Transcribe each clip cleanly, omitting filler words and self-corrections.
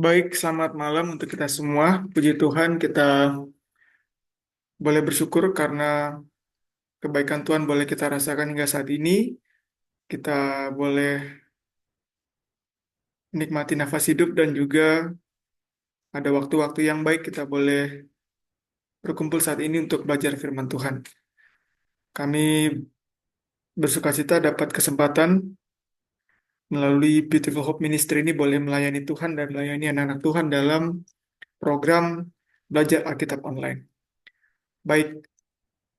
Baik, selamat malam untuk kita semua. Puji Tuhan, kita boleh bersyukur karena kebaikan Tuhan boleh kita rasakan hingga saat ini. Kita boleh menikmati nafas hidup dan juga ada waktu-waktu yang baik kita boleh berkumpul saat ini untuk belajar firman Tuhan. Kami bersukacita dapat kesempatan melalui Beautiful Hope Ministry ini boleh melayani Tuhan dan melayani anak-anak Tuhan dalam program belajar Alkitab online. Baik,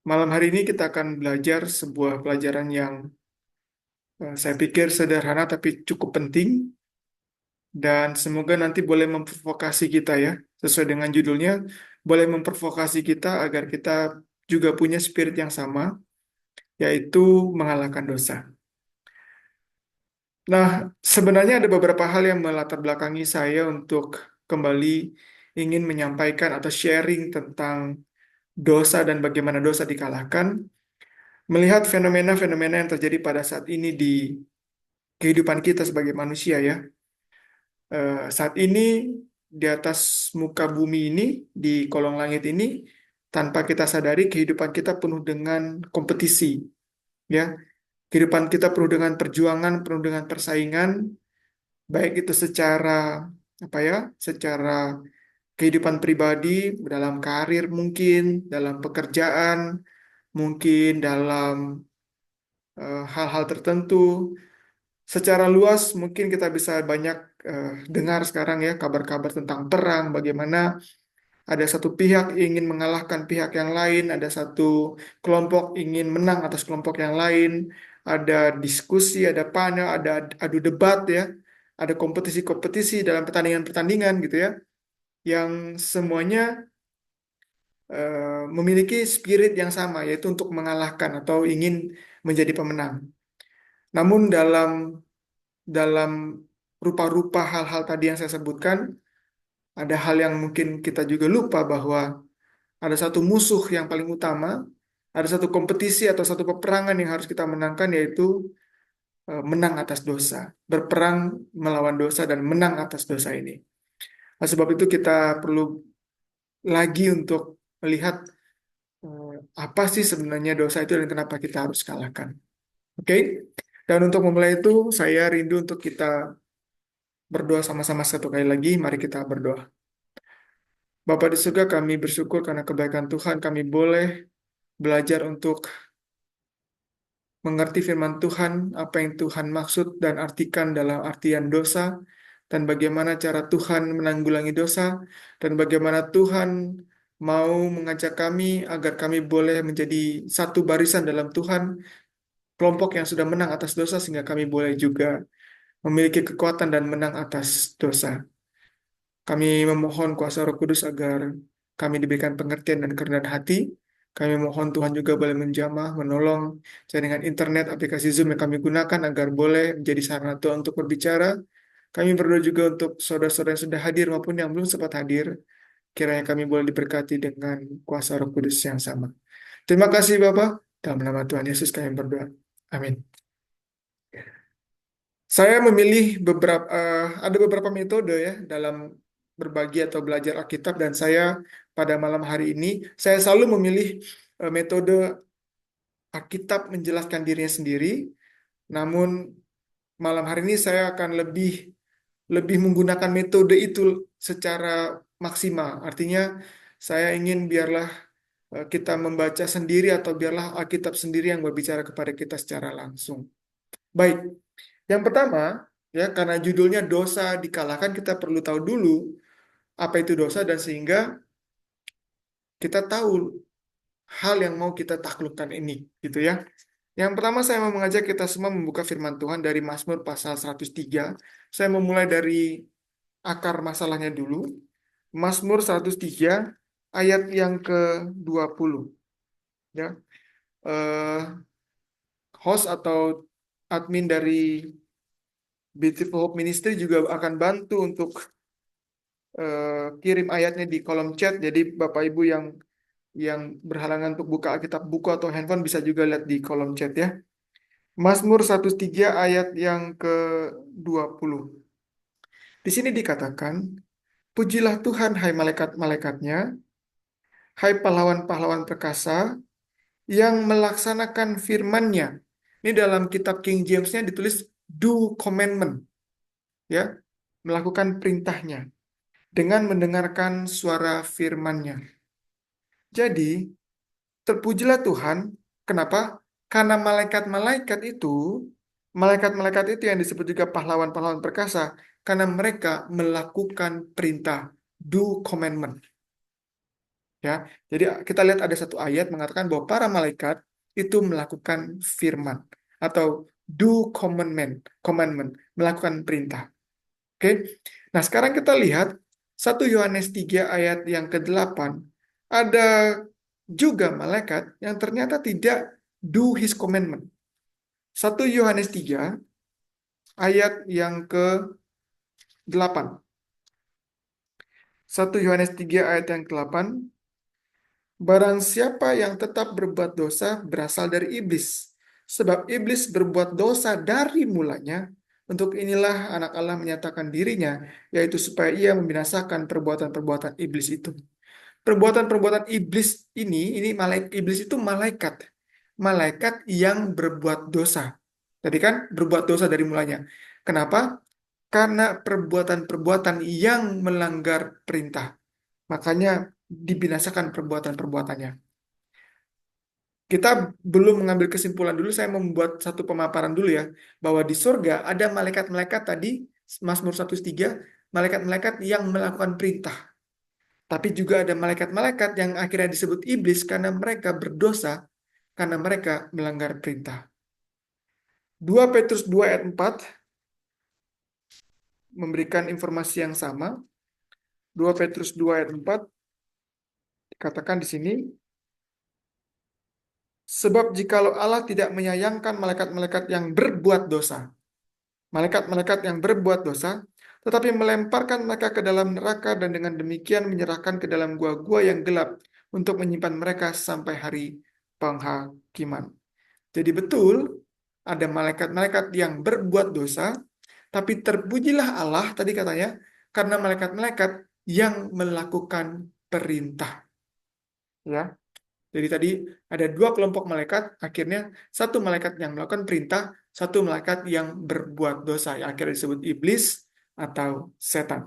malam hari ini kita akan belajar sebuah pelajaran yang saya pikir sederhana tapi cukup penting dan semoga nanti boleh memprovokasi kita ya, sesuai dengan judulnya, boleh memprovokasi kita agar kita juga punya spirit yang sama, yaitu mengalahkan dosa. Nah, sebenarnya ada beberapa hal yang melatar belakangi saya untuk kembali ingin menyampaikan atau sharing tentang dosa dan bagaimana dosa dikalahkan, melihat fenomena-fenomena yang terjadi pada saat ini di kehidupan kita sebagai manusia ya. Saat ini di atas muka bumi ini, di kolong langit ini, tanpa kita sadari kehidupan kita penuh dengan kompetisi, ya. Kehidupan kita penuh dengan perjuangan, penuh dengan persaingan, baik itu secara apa ya, secara kehidupan pribadi, dalam karir mungkin, dalam pekerjaan, mungkin dalam hal-hal tertentu. Secara luas mungkin kita bisa banyak dengar sekarang ya kabar-kabar tentang perang, bagaimana ada satu pihak ingin mengalahkan pihak yang lain, ada satu kelompok ingin menang atas kelompok yang lain, ada diskusi, ada panel, ada adu debat ya, ada kompetisi-kompetisi dalam pertandingan-pertandingan gitu ya, yang semuanya memiliki spirit yang sama, yaitu untuk mengalahkan atau ingin menjadi pemenang. Namun dalam rupa-rupa hal-hal tadi yang saya sebutkan, ada hal yang mungkin kita juga lupa bahwa ada satu musuh yang paling utama, ada satu kompetisi atau satu peperangan yang harus kita menangkan, yaitu menang atas dosa, berperang melawan dosa dan menang atas dosa ini. Nah, sebab itu kita perlu lagi untuk melihat apa sih sebenarnya dosa itu dan kenapa kita harus kalahkan. Oke? Dan untuk memulai itu, saya rindu untuk kita berdoa sama-sama satu kali lagi. Mari kita berdoa. Bapa di surga, kami bersyukur karena kebaikan Tuhan, kami boleh belajar untuk mengerti firman Tuhan, apa yang Tuhan maksud dan artikan dalam artian dosa, dan bagaimana cara Tuhan menanggulangi dosa, dan bagaimana Tuhan mau mengajak kami agar kami boleh menjadi satu barisan dalam Tuhan, kelompok yang sudah menang atas dosa, sehingga kami boleh juga memiliki kekuatan dan menang atas dosa. Kami memohon kuasa Roh Kudus agar kami diberikan pengertian dan kerendahan hati. Kami mohon Tuhan juga boleh menjamah, menolong jaringan internet, aplikasi Zoom yang kami gunakan agar boleh menjadi sarana Tuhan untuk berbicara. Kami berdoa juga untuk saudara-saudara yang sudah hadir maupun yang belum sempat hadir. Kiranya kami boleh diberkati dengan kuasa Roh Kudus yang sama. Terima kasih Bapak. Dalam nama Tuhan Yesus kami berdoa. Amin. Saya memilih ada beberapa metode ya dalam berbagi atau belajar Alkitab dan saya pada malam hari ini saya selalu memilih metode Alkitab menjelaskan dirinya sendiri. Namun malam hari ini saya akan lebih lebih menggunakan metode itu secara maksimal. Artinya saya ingin biarlah kita membaca sendiri atau biarlah Alkitab sendiri yang berbicara kepada kita secara langsung. Baik, yang pertama, ya karena judulnya dosa dikalahkan, kita perlu tahu dulu apa itu dosa dan sehingga kita tahu hal yang mau kita taklukkan ini, gitu ya. Yang pertama saya mau mengajak kita semua membuka firman Tuhan dari Mazmur pasal 103. Saya memulai dari akar masalahnya dulu. Mazmur 103 ayat yang ke-20. Ya. Eh, Host atau admin dari Beautiful Hope Ministry juga akan bantu untuk kirim ayatnya di kolom chat. Jadi Bapak Ibu yang berhalangan untuk buka Alkitab buku atau handphone bisa juga lihat di kolom chat ya. Mazmur 103 ayat yang ke-20. Di sini dikatakan, Pujilah Tuhan, hai malaikat-malaikatnya, hai pahlawan-pahlawan perkasa, yang melaksanakan firman-Nya. Ini dalam kitab King James-nya ditulis do commandment, ya, melakukan perintahnya dengan mendengarkan suara firman-Nya. Jadi, terpujilah Tuhan. Kenapa? Karena malaikat-malaikat itu yang disebut juga pahlawan-pahlawan perkasa, karena mereka melakukan perintah, do commandment. Ya, jadi kita lihat ada satu ayat mengatakan bahwa para malaikat itu melakukan firman atau do commandment, melakukan perintah. Oke. Nah, sekarang kita lihat 1 Yohanes 3 ayat yang ke-8. Ada juga malaikat yang ternyata tidak do his commandment. 1 Yohanes 3 ayat yang ke-8. 1 Yohanes 3 ayat yang ke-8. Barang siapa yang tetap berbuat dosa berasal dari iblis. Sebab iblis berbuat dosa dari mulanya. Untuk inilah anak Allah menyatakan dirinya, yaitu supaya ia membinasakan perbuatan-perbuatan iblis itu. Perbuatan-perbuatan iblis ini iblis itu malaikat. Malaikat yang berbuat dosa. Tadi kan berbuat dosa dari mulanya. Kenapa? Karena perbuatan-perbuatan yang melanggar perintah. Makanya dibinasakan perbuatan-perbuatannya. Kita belum mengambil kesimpulan dulu, saya membuat satu pemaparan dulu ya, bahwa di surga ada malaikat-malaikat tadi, Mazmur 103, malaikat-malaikat yang melakukan perintah. Tapi juga ada malaikat-malaikat yang akhirnya disebut iblis karena mereka berdosa, karena mereka melanggar perintah. 2 Petrus 2 ayat 4 memberikan informasi yang sama. 2 Petrus 2 ayat 4 dikatakan di sini, sebab jikalau Allah tidak menyayangkan malaikat-malaikat yang berbuat dosa, malaikat-malaikat yang berbuat dosa, tetapi melemparkan mereka ke dalam neraka dan dengan demikian menyerahkan ke dalam gua-gua yang gelap untuk menyimpan mereka sampai hari penghakiman. Jadi betul, ada malaikat-malaikat yang berbuat dosa, tapi terpujilah Allah tadi katanya, karena malaikat-malaikat yang melakukan perintah. Ya, jadi tadi ada dua kelompok malaikat, akhirnya satu malaikat yang melakukan perintah, satu malaikat yang berbuat dosa, yang akhirnya disebut iblis atau setan.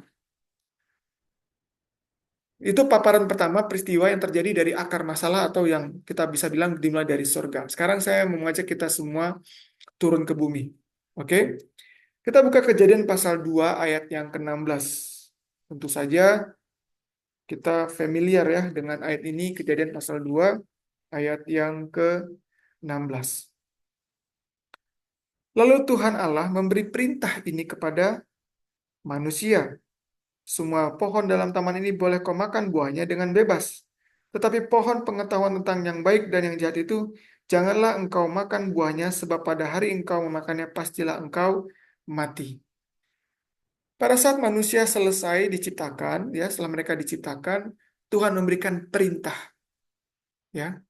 Itu paparan pertama peristiwa yang terjadi dari akar masalah atau yang kita bisa bilang dimulai dari surga. Sekarang saya mau mengajak kita semua turun ke bumi. Oke? Kita buka Kejadian pasal 2 ayat yang ke-16. Tentu saja kita familiar ya dengan ayat ini, Kejadian pasal 2 ayat yang ke-16. Lalu Tuhan Allah memberi perintah ini kepada manusia. Semua pohon dalam taman ini boleh kau makan buahnya dengan bebas. Tetapi pohon pengetahuan tentang yang baik dan yang jahat itu, janganlah engkau makan buahnya, sebab pada hari engkau memakannya pastilah engkau mati. Pada saat manusia selesai diciptakan, ya setelah mereka diciptakan, Tuhan memberikan perintah. Ya,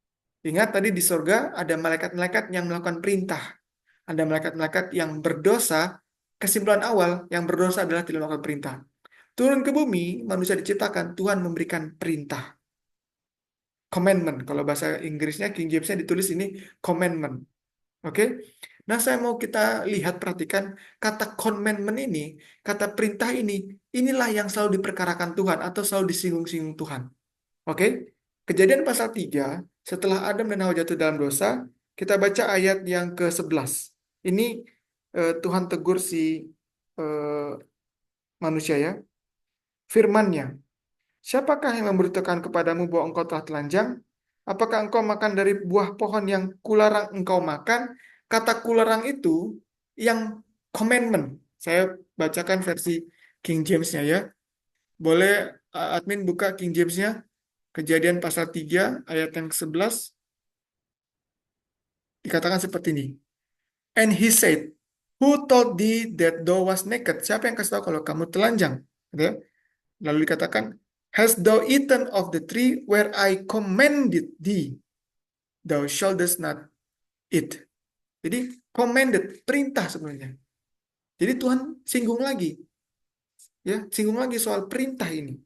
ingat tadi di surga ada malaikat-malaikat yang melakukan perintah. Ada malaikat-malaikat yang berdosa. Kesimpulan awal, yang berdosa adalah tidak melakukan perintah. Turun ke bumi, manusia diciptakan, Tuhan memberikan perintah. Commandment. Kalau bahasa Inggrisnya, King James-nya ditulis ini commandment. Oke? Nah, saya mau kita lihat, perhatikan kata commandment ini, kata perintah ini, inilah yang selalu diperkarakan Tuhan atau selalu disinggung-singgung Tuhan. Oke? Kejadian pasal 3, setelah Adam dan Hawa jatuh dalam dosa, kita baca ayat yang ke-11. Ini Tuhan tegur si eh, manusia ya. Firman-Nya, siapakah yang memberitakan kepadamu bahwa engkau telah telanjang? Apakah engkau makan dari buah pohon yang kularang engkau makan? Kata kularang itu yang commandment. Saya bacakan versi King James-nya ya. Boleh admin buka King James-nya? Kejadian pasal 3 ayat yang ke-11 dikatakan seperti ini. And he said, who told thee that thou was naked? Siapa yang kasih tahu kalau kamu telanjang? Gitu ya. Lalu dikatakan, hast thou eaten of the tree where I commanded thee? Thou shouldest not eat. Jadi commanded, perintah sebenarnya. Jadi Tuhan singgung lagi. Ya, singgung lagi soal perintah ini.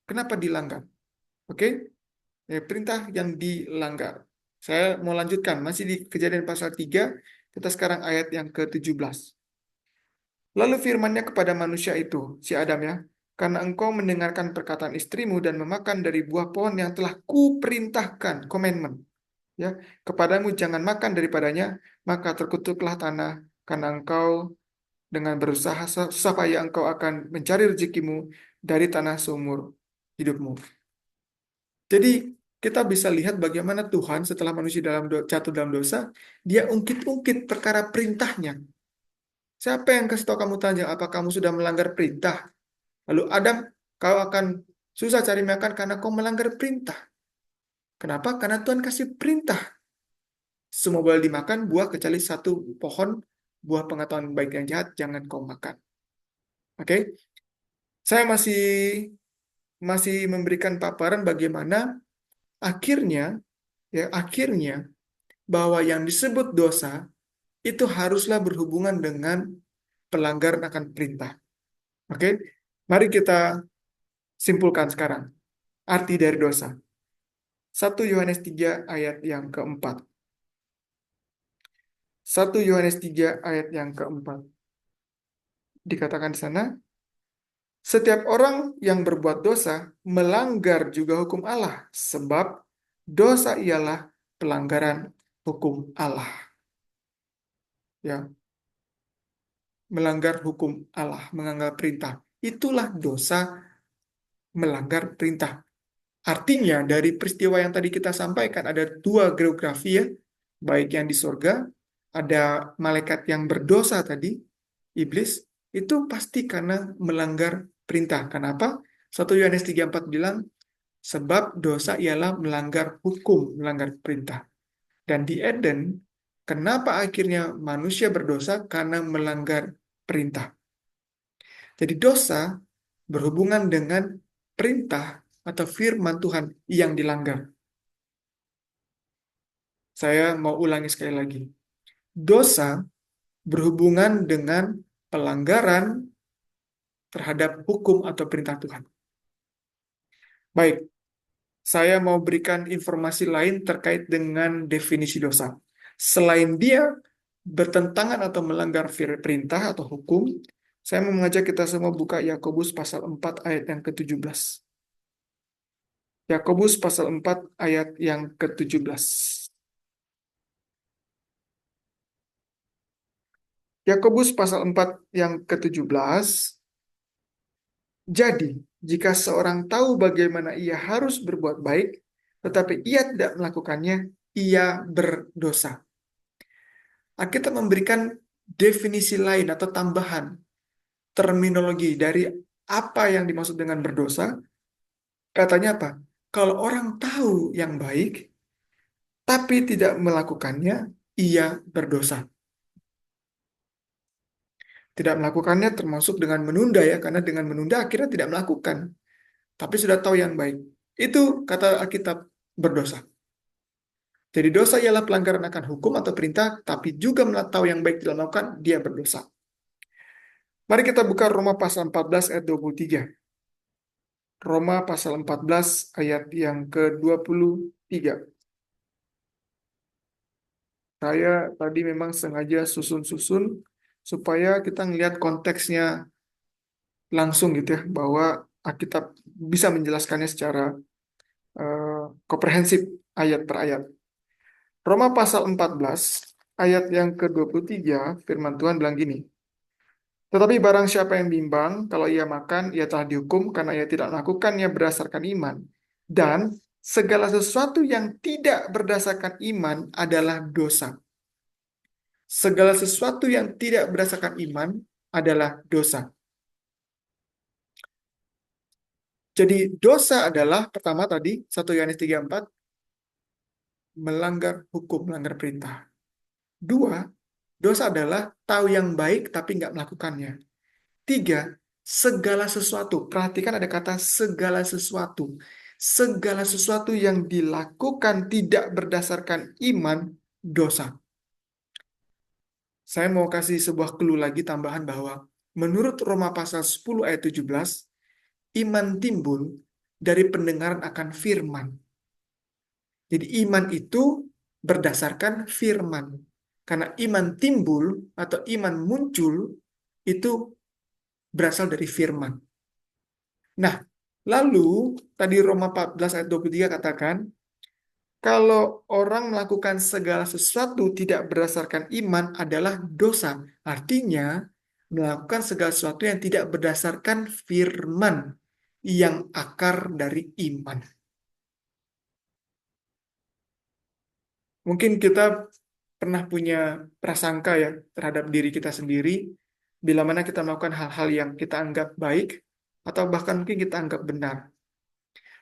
Kenapa dilanggar? Oke? Ya, perintah yang dilanggar. Saya mau lanjutkan, masih di Kejadian pasal 3, kita sekarang ayat yang ke-17. Lalu firman-Nya kepada manusia itu, si Adam ya, karena engkau mendengarkan perkataan istrimu dan memakan dari buah pohon yang telah kuperintahkan, commandment, ya, kepadamu jangan makan daripadanya, maka terkutuklah tanah, karena engkau dengan berusaha supaya engkau akan mencari rezekimu dari tanah seumur hidupmu. Jadi kita bisa lihat bagaimana Tuhan setelah manusia jatuh dalam dosa, dia ungkit-ungkit perkara perintahnya. Siapa yang kasih tahu kamu tanya, apa kamu sudah melanggar perintah? Lalu Adam, kau akan susah cari makan karena kau melanggar perintah. Kenapa? Karena Tuhan kasih perintah. Semua boleh dimakan buah kecuali satu pohon, buah pengetahuan baik dan jahat, jangan kau makan. Oke? Saya masih memberikan paparan bagaimana akhirnya, ya akhirnya bahwa yang disebut dosa itu haruslah berhubungan dengan pelanggaran akan perintah. Oke? Mari kita simpulkan sekarang arti dari dosa. 1 Yohanes 3 ayat yang keempat. 1 Yohanes 3 ayat yang keempat. Dikatakan di sana, setiap orang yang berbuat dosa melanggar juga hukum Allah, sebab dosa ialah pelanggaran hukum Allah. Ya, melanggar hukum Allah, melanggar perintah. Itulah dosa melanggar perintah. Artinya dari peristiwa yang tadi kita sampaikan ada dua geografi ya, baik yang di sorga, ada malaikat yang berdosa tadi, iblis, itu pasti karena melanggar perintah. Kenapa? 1 Yohanes 3:4 bilang, sebab dosa ialah melanggar hukum, melanggar perintah. Dan di Eden, kenapa akhirnya manusia berdosa? Karena melanggar perintah. Jadi dosa berhubungan dengan perintah atau firman Tuhan yang dilanggar. Saya mau ulangi sekali lagi. Dosa berhubungan dengan pelanggaran terhadap hukum atau perintah Tuhan. Baik, saya mau berikan informasi lain terkait dengan definisi dosa. Selain dia bertentangan atau melanggar perintah atau hukum, saya mau mengajak kita semua buka Yakobus pasal 4 ayat yang ke-17. Yakobus pasal 4 ayat yang ke-17. Yakobus pasal 4 yang ke-17. Jadi, jika seorang tahu bagaimana ia harus berbuat baik, tetapi ia tidak melakukannya, ia berdosa. Alkitab memberikan definisi lain atau tambahan terminologi dari apa yang dimaksud dengan berdosa. Katanya apa? Kalau orang tahu yang baik, tapi tidak melakukannya, ia berdosa. Tidak melakukannya termasuk dengan menunda ya, karena dengan menunda akhirnya tidak melakukan. Tapi sudah tahu yang baik. Itu kata Alkitab berdosa. Jadi dosa ialah pelanggaran akan hukum atau perintah, tapi juga tahu yang baik tidak melakukan, dia berdosa. Mari kita buka Roma pasal 14 ayat 23. Roma pasal 14 ayat yang ke-23. Saya tadi memang sengaja susun-susun supaya kita ngelihat konteksnya langsung gitu ya, bahwa Alkitab bisa menjelaskannya secara komprehensif ayat per ayat. Roma pasal 14 ayat yang ke-23, firman Tuhan bilang gini, tetapi barang siapa yang bimbang, kalau ia makan, ia telah dihukum karena ia tidak melakukannya berdasarkan iman. Dan segala sesuatu yang tidak berdasarkan iman adalah dosa. Segala sesuatu yang tidak berdasarkan iman adalah dosa. Jadi dosa adalah, pertama tadi, 1 Yohanes 3:4, melanggar hukum, melanggar perintah. Dua, dosa adalah tahu yang baik tapi nggak melakukannya. Tiga, segala sesuatu. Perhatikan ada kata segala sesuatu. Segala sesuatu yang dilakukan tidak berdasarkan iman, dosa. Saya mau kasih sebuah clue lagi tambahan bahwa Menurut Roma pasal 10 ayat 17, iman timbul dari pendengaran akan firman. Jadi iman itu berdasarkan firman. Karena iman timbul atau iman muncul itu berasal dari firman. Nah, lalu tadi Roma 14 ayat 23 katakan, kalau orang melakukan segala sesuatu tidak berdasarkan iman adalah dosa. Artinya, melakukan segala sesuatu yang tidak berdasarkan firman yang akar dari iman. Mungkin kita pernah punya prasangka ya terhadap diri kita sendiri, bila mana kita melakukan hal-hal yang kita anggap baik, atau bahkan mungkin kita anggap benar.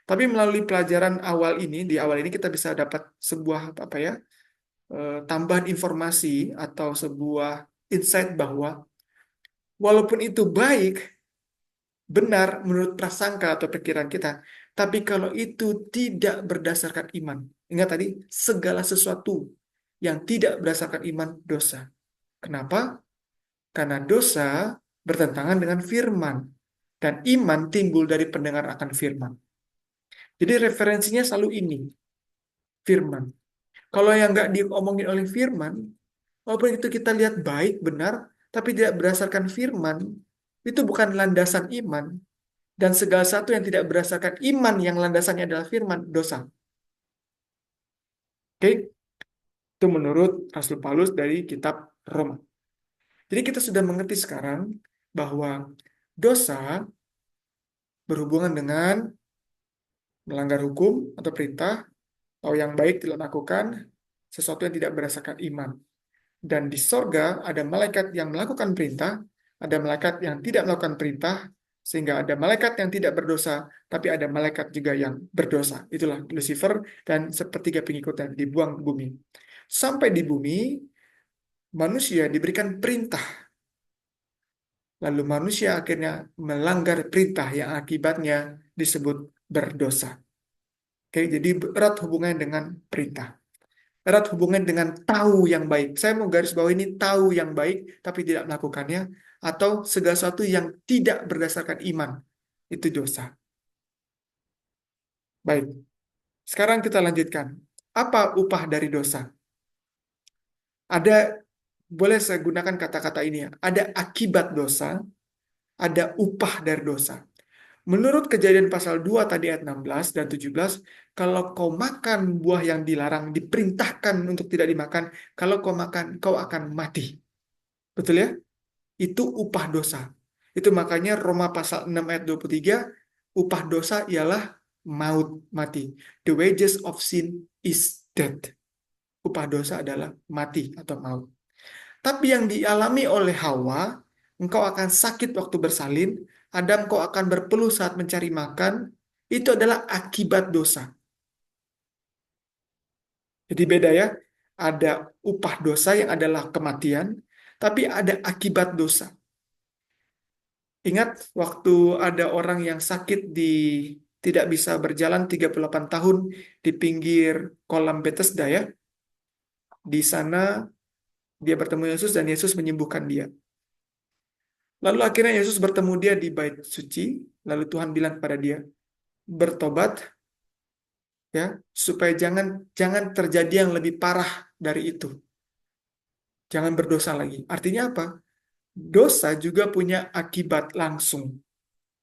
Tapi melalui pelajaran awal ini, di awal ini kita bisa dapat sebuah apa ya, tambahan informasi atau sebuah insight bahwa walaupun itu baik, benar menurut prasangka atau pikiran kita, tapi kalau itu tidak berdasarkan iman, ingat tadi segala sesuatu yang tidak berdasarkan iman dosa. Kenapa? Karena dosa bertentangan dengan firman dan iman timbul dari pendengar akan firman. Jadi referensinya selalu ini, firman. Kalau yang nggak diomongin oleh firman, walaupun itu kita lihat baik, benar, tapi tidak berdasarkan firman, itu bukan landasan iman. Dan segala sesuatu yang tidak berdasarkan iman yang landasannya adalah firman, dosa. Oke? Itu menurut Rasul Paulus dari kitab Roma. Jadi kita sudah mengerti sekarang bahwa dosa berhubungan dengan melanggar hukum atau perintah, atau yang baik tidak lakukan, sesuatu yang tidak berdasarkan iman. Dan di sorga ada malaikat yang melakukan perintah, ada malaikat yang tidak melakukan perintah, sehingga ada malaikat yang tidak berdosa, tapi ada malaikat juga yang berdosa. Itulah Lucifer dan sepertiga pengikutnya dibuang ke bumi. Sampai di bumi, manusia diberikan perintah. Lalu manusia akhirnya melanggar perintah yang akibatnya disebut berdosa. Oke, jadi erat hubungannya dengan perintah. Erat hubungan dengan tahu yang baik. Saya mau garis bawah ini tahu yang baik tapi tidak melakukannya, atau segala sesuatu yang tidak berdasarkan iman. Itu dosa. Baik, sekarang kita lanjutkan. Apa upah dari dosa? Ada, boleh saya gunakan kata-kata ini ya. Ada akibat dosa, ada upah dari dosa. Menurut Kejadian pasal 2 tadi ayat 16 dan 17, kalau kau makan buah yang dilarang, diperintahkan untuk tidak dimakan, kalau kau makan, kau akan mati. Betul ya? Itu upah dosa. Itu makanya Roma pasal 6 ayat 23, upah dosa ialah maut, mati. The wages of sin is death. Upah dosa adalah mati atau maut. Tapi yang dialami oleh Hawa, engkau akan sakit waktu bersalin, Adam kau akan berpeluh saat mencari makan, itu adalah akibat dosa. Jadi beda ya, ada upah dosa yang adalah kematian, tapi ada akibat dosa. Ingat waktu ada orang yang sakit tidak bisa berjalan 38 tahun di pinggir kolam Bethesda ya. Di sana dia bertemu Yesus dan Yesus menyembuhkan dia. Lalu akhirnya Yesus bertemu dia di bait suci, lalu Tuhan bilang kepada dia, bertobat ya, supaya jangan jangan terjadi yang lebih parah dari itu. Jangan berdosa lagi. Artinya apa? Dosa juga punya akibat langsung.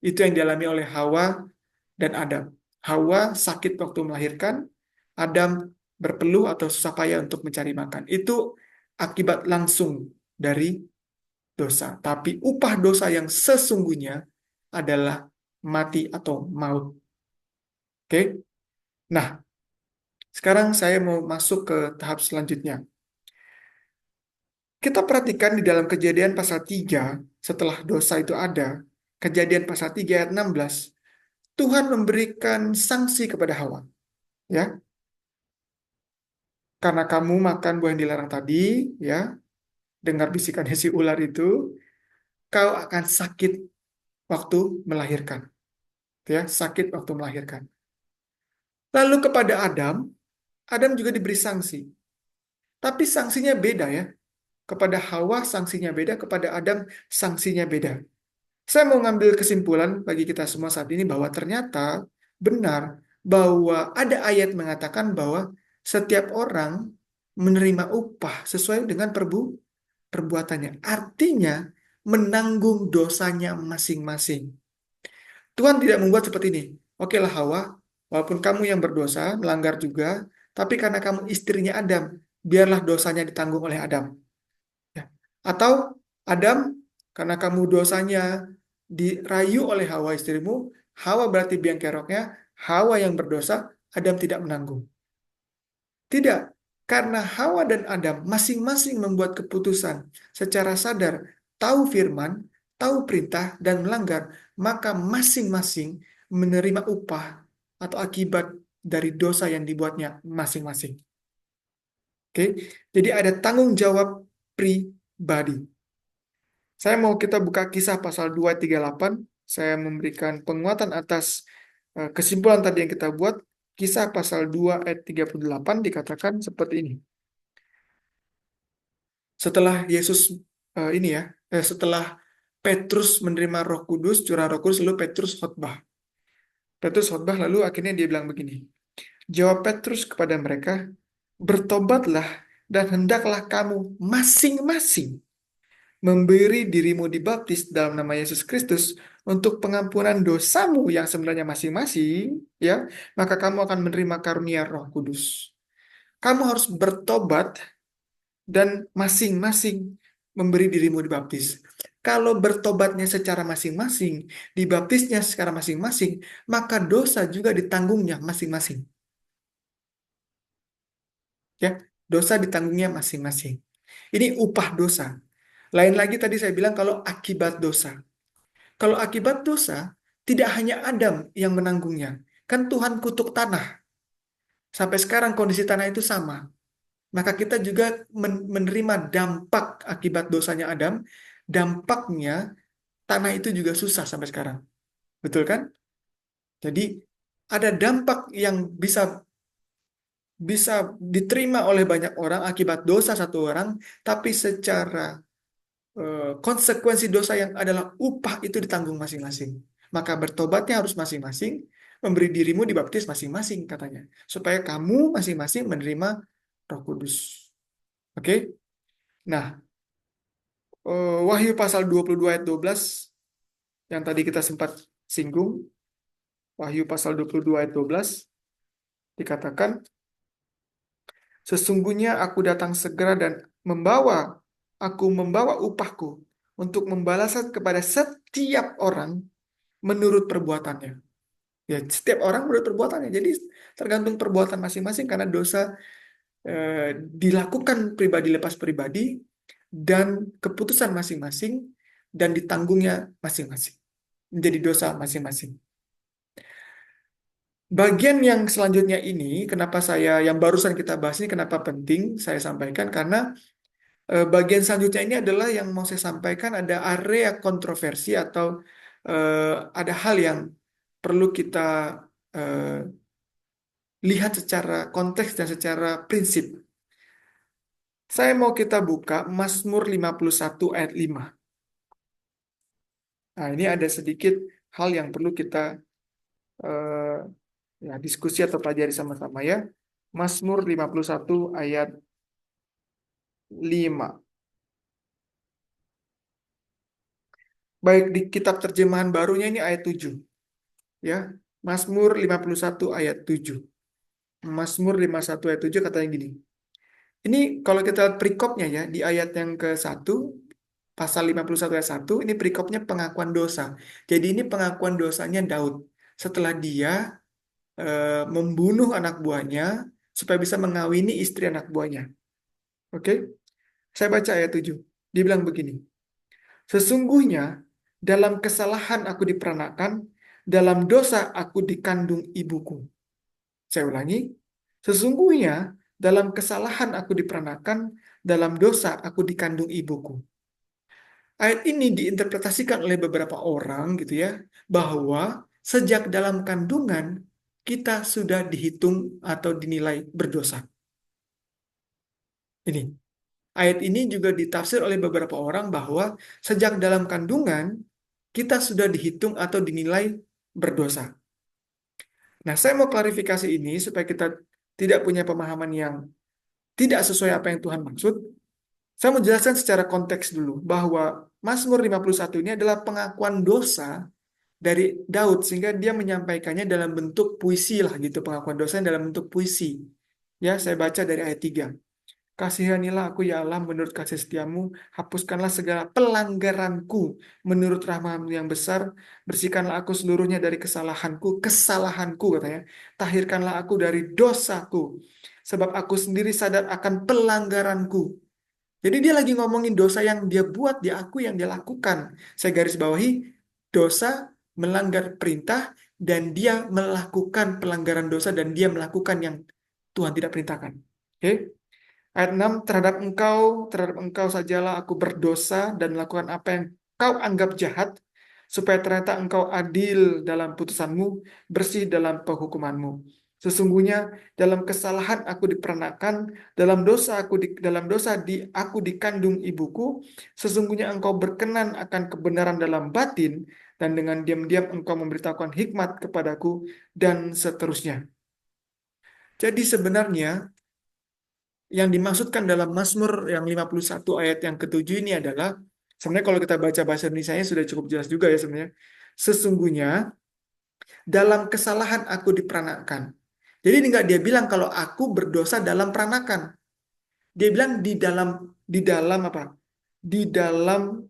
Itu yang dialami oleh Hawa dan Adam. Hawa sakit waktu melahirkan, Adam berpeluh atau susah payah untuk mencari makan. Itu akibat langsung dari dosa. Tapi upah dosa yang sesungguhnya adalah mati atau maut. Oke? Nah, sekarang saya mau masuk ke tahap selanjutnya. Kita perhatikan di dalam Kejadian pasal 3, setelah dosa itu ada, Kejadian pasal 3 ayat 16, Tuhan memberikan sanksi kepada Hawa. Ya, karena kamu makan buah yang dilarang tadi, ya, dengar bisikannya si ular itu, kau akan sakit waktu melahirkan. Ya, sakit waktu melahirkan. Lalu kepada Adam, Adam juga diberi sanksi. Tapi sanksinya beda ya. kepada Hawa sanksinya beda, kepada Adam sanksinya beda. Saya mau ngambil kesimpulan bagi kita semua saat ini bahwa ternyata benar bahwa ada ayat mengatakan bahwa setiap orang menerima upah sesuai dengan perbuatannya. Artinya menanggung dosanya masing-masing. Tuhan tidak membuat seperti ini. Oke lah Hawa, walaupun kamu yang berdosa, melanggar juga, tapi karena kamu istrinya Adam, biarlah dosanya ditanggung oleh Adam. Ya. Atau Adam, karena kamu dosanya dirayu oleh Hawa istrimu, Hawa berarti biang keroknya, Hawa yang berdosa, Adam tidak menanggung. Tidak, karena Hawa dan Adam masing-masing membuat keputusan secara sadar, tahu firman, tahu perintah, dan melanggar, maka masing-masing menerima upah atau akibat dari dosa yang dibuatnya masing-masing. Oke, jadi ada tanggung jawab pribadi. Saya mau kita buka Kisah pasal 238. Saya memberikan penguatan atas kesimpulan tadi yang kita buat. Kisah pasal 2 ayat 38 dikatakan seperti ini. Setelah Yesus setelah Petrus menerima Roh Kudus, curah Roh Kudus, lalu Petrus khotbah. Petrus khotbah lalu akhirnya dia bilang begini. Jawab Petrus kepada mereka, bertobatlah dan hendaklah kamu masing-masing memberi dirimu dibaptis dalam nama Yesus Kristus untuk pengampunan dosamu yang sebenarnya masing-masing, ya, maka kamu akan menerima karunia Roh Kudus. Kamu harus bertobat dan masing-masing memberi dirimu dibaptis. Kalau bertobatnya secara masing-masing, dibaptisnya secara masing-masing, maka dosa juga ditanggungnya masing-masing. Ya, dosa ditanggungnya masing-masing. Ini upah dosa. Lain lagi tadi saya bilang kalau akibat dosa. Kalau akibat dosa, tidak hanya Adam yang menanggungnya. Kan Tuhan kutuk tanah. Sampai sekarang kondisi tanah itu sama. Maka kita juga menerima dampak akibat dosanya Adam. Dampaknya tanah itu juga susah sampai sekarang. Betul kan? Jadi ada dampak yang bisa bisa diterima oleh banyak orang akibat dosa satu orang, tapi secara konsekuensi dosa yang adalah upah itu ditanggung masing-masing. Maka bertobatnya harus masing-masing, memberi dirimu dibaptis masing-masing katanya, supaya kamu masing-masing menerima Roh Kudus. Oke? Nah, Wahyu pasal 22 ayat 12 yang tadi kita sempat singgung, Wahyu pasal 22 ayat 12 dikatakan, sesungguhnya aku datang segera dan aku membawa upahku untuk membalaskan kepada setiap orang menurut perbuatannya. Ya, setiap orang menurut perbuatannya. Jadi tergantung perbuatan masing-masing karena dosa dilakukan pribadi lepas pribadi dan keputusan masing-masing dan ditanggungnya masing-masing. Menjadi dosa masing-masing. Bagian yang selanjutnya ini, kenapa yang barusan kita bahas ini, kenapa penting saya sampaikan, karena bagian selanjutnya ini adalah yang mau saya sampaikan ada area kontroversi atau ada hal yang perlu kita eh, lihat secara konteks dan secara prinsip. Saya mau kita buka Mazmur 51 ayat 5. Nah, ini ada sedikit hal yang perlu kita eh, diskusi atau pelajari sama-sama ya. Mazmur 51 ayat 5. Baik di kitab terjemahan barunya ini ayat 7. Ya, Mazmur 51 ayat 7. Mazmur 51 ayat 7 katanya gini. Ini kalau kita lihat perikopnya ya, di ayat yang ke-1, pasal 51 ayat 1, ini perikopnya pengakuan dosa. Jadi ini pengakuan dosanya Daud. Setelah dia membunuh anak buahnya, supaya bisa mengawini istri anak buahnya. Oke? Saya baca ayat 7. Dia bilang begini. Sesungguhnya dalam kesalahan aku diperanakan, dalam dosa aku dikandung ibuku. Saya ulangi. Sesungguhnya dalam kesalahan aku diperanakan, dalam dosa aku dikandung ibuku. Ayat ini diinterpretasikan oleh beberapa orang gitu ya, bahwa sejak dalam kandungan kita sudah dihitung atau dinilai berdosa. Ini. ayat ini juga ditafsir oleh beberapa orang bahwa sejak dalam kandungan kita sudah dihitung atau dinilai berdosa. Nah, saya mau klarifikasi ini supaya kita tidak punya pemahaman yang tidak sesuai apa yang Tuhan maksud. Saya mau jelaskan secara konteks dulu bahwa Mazmur 51 ini adalah pengakuan dosa dari Daud sehingga dia menyampaikannya dalam bentuk puisi lah gitu, pengakuan dosa dalam bentuk puisi. Ya, saya baca dari ayat 3. Kasihanilah aku ya Allah menurut kasih setiamu, hapuskanlah segala pelanggaranku menurut rahmatmu yang besar, bersihkanlah aku seluruhnya dari kesalahanku katanya, tahirkanlah aku dari dosaku, sebab aku sendiri sadar akan pelanggaranku. Jadi dia lagi ngomongin dosa yang dia buat, dia akui yang dia lakukan. Saya garis bawahi, dosa melanggar perintah dan dia melakukan pelanggaran dosa dan dia melakukan yang Tuhan tidak perintahkan. Oke? Ayat 6, terhadap engkau sajalah aku berdosa dan melakukan apa yang kau anggap jahat, supaya ternyata engkau adil dalam putusanmu, bersih dalam penghukumanmu. Sesungguhnya dalam kesalahan aku diperanakan, dalam dosa aku dikandung ibuku. Sesungguhnya engkau berkenan akan kebenaran dalam batin, dan dengan diam-diam engkau memberitahukan hikmat kepadaku, dan seterusnya. Jadi sebenarnya yang dimaksudkan dalam Mazmur yang 51 ayat yang ketujuh ini adalah, sebenarnya kalau kita baca bahasa Indonesia-nya sudah cukup jelas juga ya sebenarnya. Sesungguhnya dalam kesalahan aku diperanakan. Jadi nggak dia bilang kalau aku berdosa dalam peranakan. Dia bilang di dalam apa? Di dalam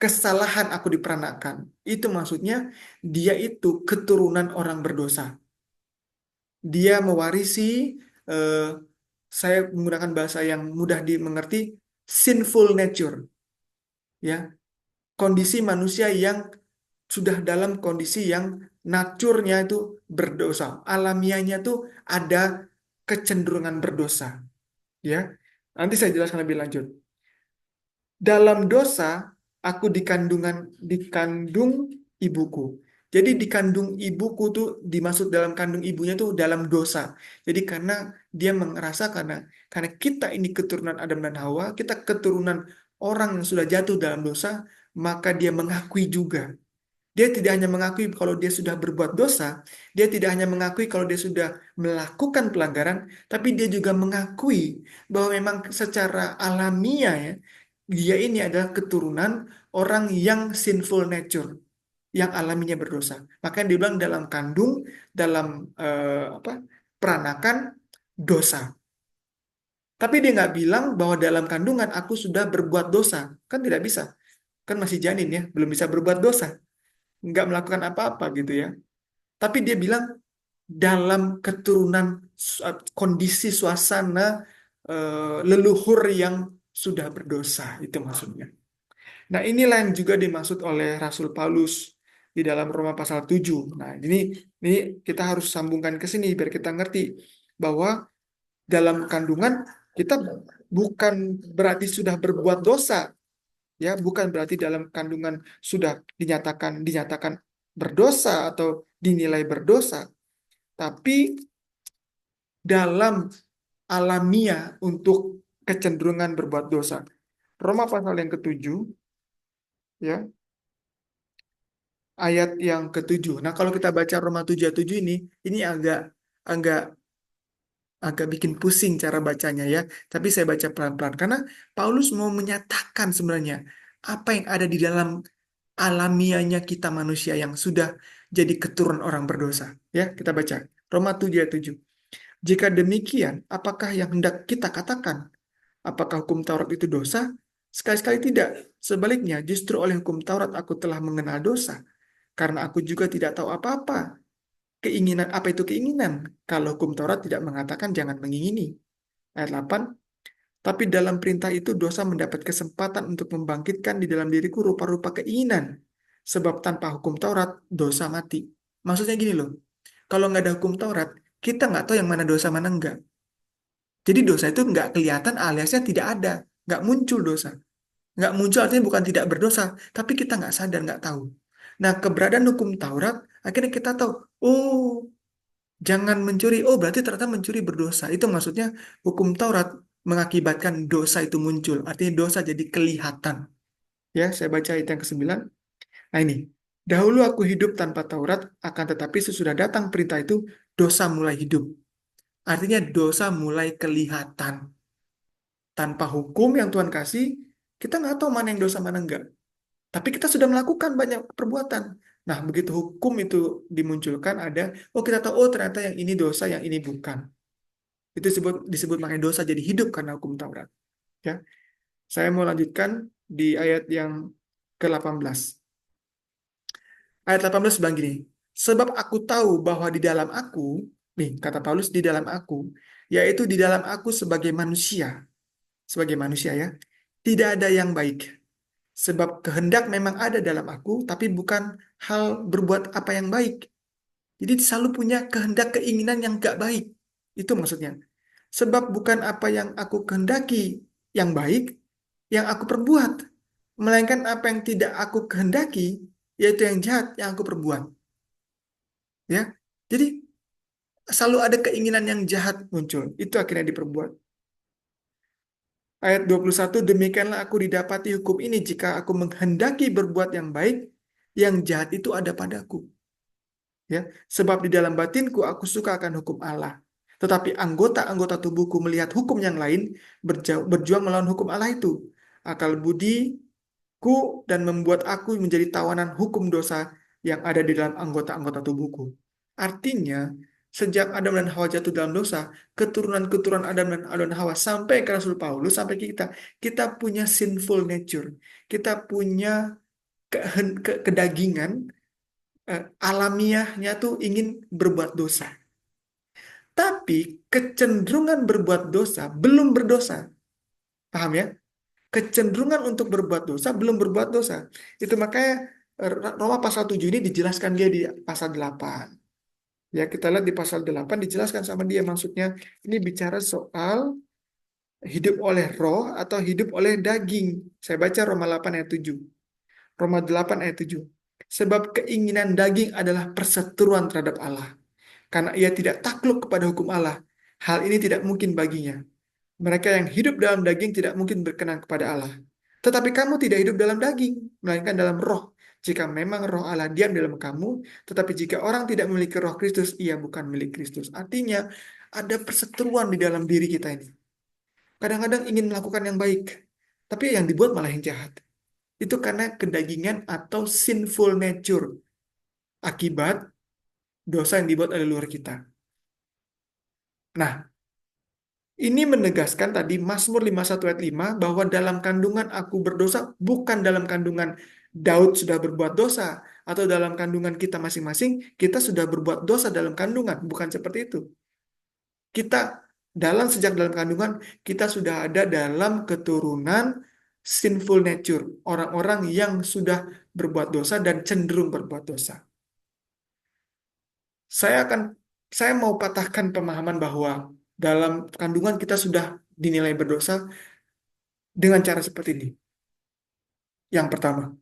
kesalahan aku diperanakan. Itu maksudnya dia itu keturunan orang berdosa. Dia mewarisi, eh, saya menggunakan bahasa yang mudah dimengerti, sinful nature, ya, kondisi manusia yang sudah dalam kondisi yang naturnya itu berdosa, alamiahnya itu ada kecenderungan berdosa, ya. Nanti saya jelaskan lebih lanjut. Dalam dosa aku dikandung ibuku. Jadi dikandung ibuku tuh dimaksud dalam kandung ibunya tuh dalam dosa. Jadi karena dia merasa karena kita ini keturunan Adam dan Hawa, kita keturunan orang yang sudah jatuh dalam dosa, maka dia mengakui juga. Dia tidak hanya mengakui kalau dia sudah berbuat dosa, dia tidak hanya mengakui kalau dia sudah melakukan pelanggaran, tapi dia juga mengakui bahwa memang secara alamiah ya, dia ini adalah keturunan orang yang sinful nature, yang alaminya berdosa. Makanya dibilang dalam kandung, dalam apa, peranakan dosa. Tapi dia nggak bilang bahwa dalam kandungan aku sudah berbuat dosa. Kan tidak bisa. Kan masih janin ya, belum bisa berbuat dosa. Nggak melakukan apa-apa gitu ya. Tapi dia bilang dalam keturunan kondisi suasana leluhur yang sudah berdosa, itu maksudnya. Nah, inilah yang juga dimaksud oleh Rasul Paulus di dalam Roma pasal 7. Nah, ini kita harus sambungkan ke sini biar kita ngerti bahwa dalam kandungan kita bukan berarti sudah berbuat dosa, ya, bukan berarti dalam kandungan sudah dinyatakan berdosa atau dinilai berdosa, tapi dalam alamiah untuk kecenderungan berbuat dosa. Roma pasal yang ketujuh, ya, ayat yang ketujuh. Nah, kalau kita baca Roma 7 ayat 7 ini agak agak bikin pusing cara bacanya ya. Tapi saya baca pelan-pelan karena Paulus mau menyatakan sebenarnya apa yang ada di dalam alamiahnya kita manusia yang sudah jadi keturunan orang berdosa. Ya, kita baca Roma 7 ayat 7. Jika demikian, apakah yang hendak kita katakan? Apakah hukum Taurat itu dosa? Sekali-sekali tidak. Sebaliknya, justru oleh hukum Taurat aku telah mengenal dosa. Karena aku juga tidak tahu apa-apa. Keinginan, apa itu keinginan? Kalau hukum Taurat tidak mengatakan jangan mengingini. Ayat 8. Tapi dalam perintah itu dosa mendapat kesempatan untuk membangkitkan di dalam diriku rupa-rupa keinginan. Sebab tanpa hukum Taurat, dosa mati. Maksudnya gini loh. Kalau nggak ada hukum Taurat, kita nggak tahu yang mana dosa, mana enggak. Jadi dosa itu nggak kelihatan aliasnya tidak ada. Nggak muncul dosa. Nggak muncul artinya bukan tidak berdosa, tapi kita nggak sadar, nggak tahu. Nah, keberadaan hukum Taurat, akhirnya kita tahu, oh, jangan mencuri. Oh, berarti ternyata mencuri berdosa. Itu maksudnya hukum Taurat mengakibatkan dosa itu muncul. Artinya dosa jadi kelihatan. Ya, saya baca ayat yang ke-9. Nah ini, dahulu aku hidup tanpa Taurat, akan tetapi sesudah datang perintah itu, dosa mulai hidup. Artinya dosa mulai kelihatan. Tanpa hukum yang Tuhan kasih, kita nggak tahu mana yang dosa, mana enggak. Tapi kita sudah melakukan banyak perbuatan. Nah, begitu hukum itu dimunculkan, oh kita tahu, oh ternyata yang ini dosa, yang ini bukan. Itu disebut makanya dosa jadi hidup karena hukum Taurat. Ya, saya mau lanjutkan di ayat yang ke-18. Ayat 18 bilang gini, sebab aku tahu bahwa di dalam aku, nih kata Paulus, di dalam aku, yaitu di dalam aku sebagai manusia ya, tidak ada yang baik. Sebab kehendak memang ada dalam aku, tapi bukan hal berbuat apa yang baik. Jadi selalu punya kehendak keinginan yang gak baik. Itu maksudnya. Sebab bukan apa yang aku kehendaki yang baik, yang aku perbuat. Melainkan apa yang tidak aku kehendaki, yaitu yang jahat yang aku perbuat. Ya, jadi selalu ada keinginan yang jahat muncul. Itu akhirnya diperbuat. Ayat 21, demikianlah aku didapati hukum ini jika aku menghendaki berbuat yang baik, yang jahat itu ada padaku. Ya, sebab di dalam batinku aku suka akan hukum Allah. Tetapi anggota-anggota tubuhku melihat hukum yang lain, berjuang melawan hukum Allah itu. Akal budiku dan membuat aku menjadi tawanan hukum dosa yang ada di dalam anggota-anggota tubuhku. Artinya, sejak Adam dan Hawa jatuh dalam dosa, keturunan-keturunan Adam dan Hawa sampai ke Rasul Paulus, sampai kita punya sinful nature. Kita punya kedagingan alamiahnya tuh ingin berbuat dosa. Tapi kecenderungan berbuat dosa belum berdosa. Paham ya? Kecenderungan untuk berbuat dosa belum berbuat dosa. Itu makanya Roma pasal 7 ini dijelaskan dia di pasal 8. Ya, kita lihat di pasal 8 dijelaskan sama dia, maksudnya ini bicara soal hidup oleh roh atau hidup oleh daging. Saya baca Roma 8 ayat 7. Roma 8 ayat 7. Sebab keinginan daging adalah perseteruan terhadap Allah. Karena ia tidak takluk kepada hukum Allah. Hal ini tidak mungkin baginya. Mereka yang hidup dalam daging tidak mungkin berkenan kepada Allah. Tetapi kamu tidak hidup dalam daging, melainkan dalam roh. Jika memang roh Allah diam dalam kamu, tetapi jika orang tidak memiliki roh Kristus, ia bukan milik Kristus. Artinya, ada perseteruan di dalam diri kita ini. Kadang-kadang ingin melakukan yang baik, tapi yang dibuat malah yang jahat. Itu karena kedagingan atau sinful nature, akibat dosa yang dibuat oleh luar kita. Nah, ini menegaskan tadi Mazmur 51 ayat 5 bahwa dalam kandungan aku berdosa, bukan dalam kandungan Daud sudah berbuat dosa, atau dalam kandungan kita masing-masing, kita sudah berbuat dosa dalam kandungan, bukan seperti itu. Kita sejak dalam kandungan, kita sudah ada dalam keturunan sinful nature, orang-orang yang sudah berbuat dosa dan cenderung berbuat dosa. Saya akan saya mau patahkan pemahaman bahwa dalam kandungan kita sudah dinilai berdosa dengan cara seperti ini. Yang pertama,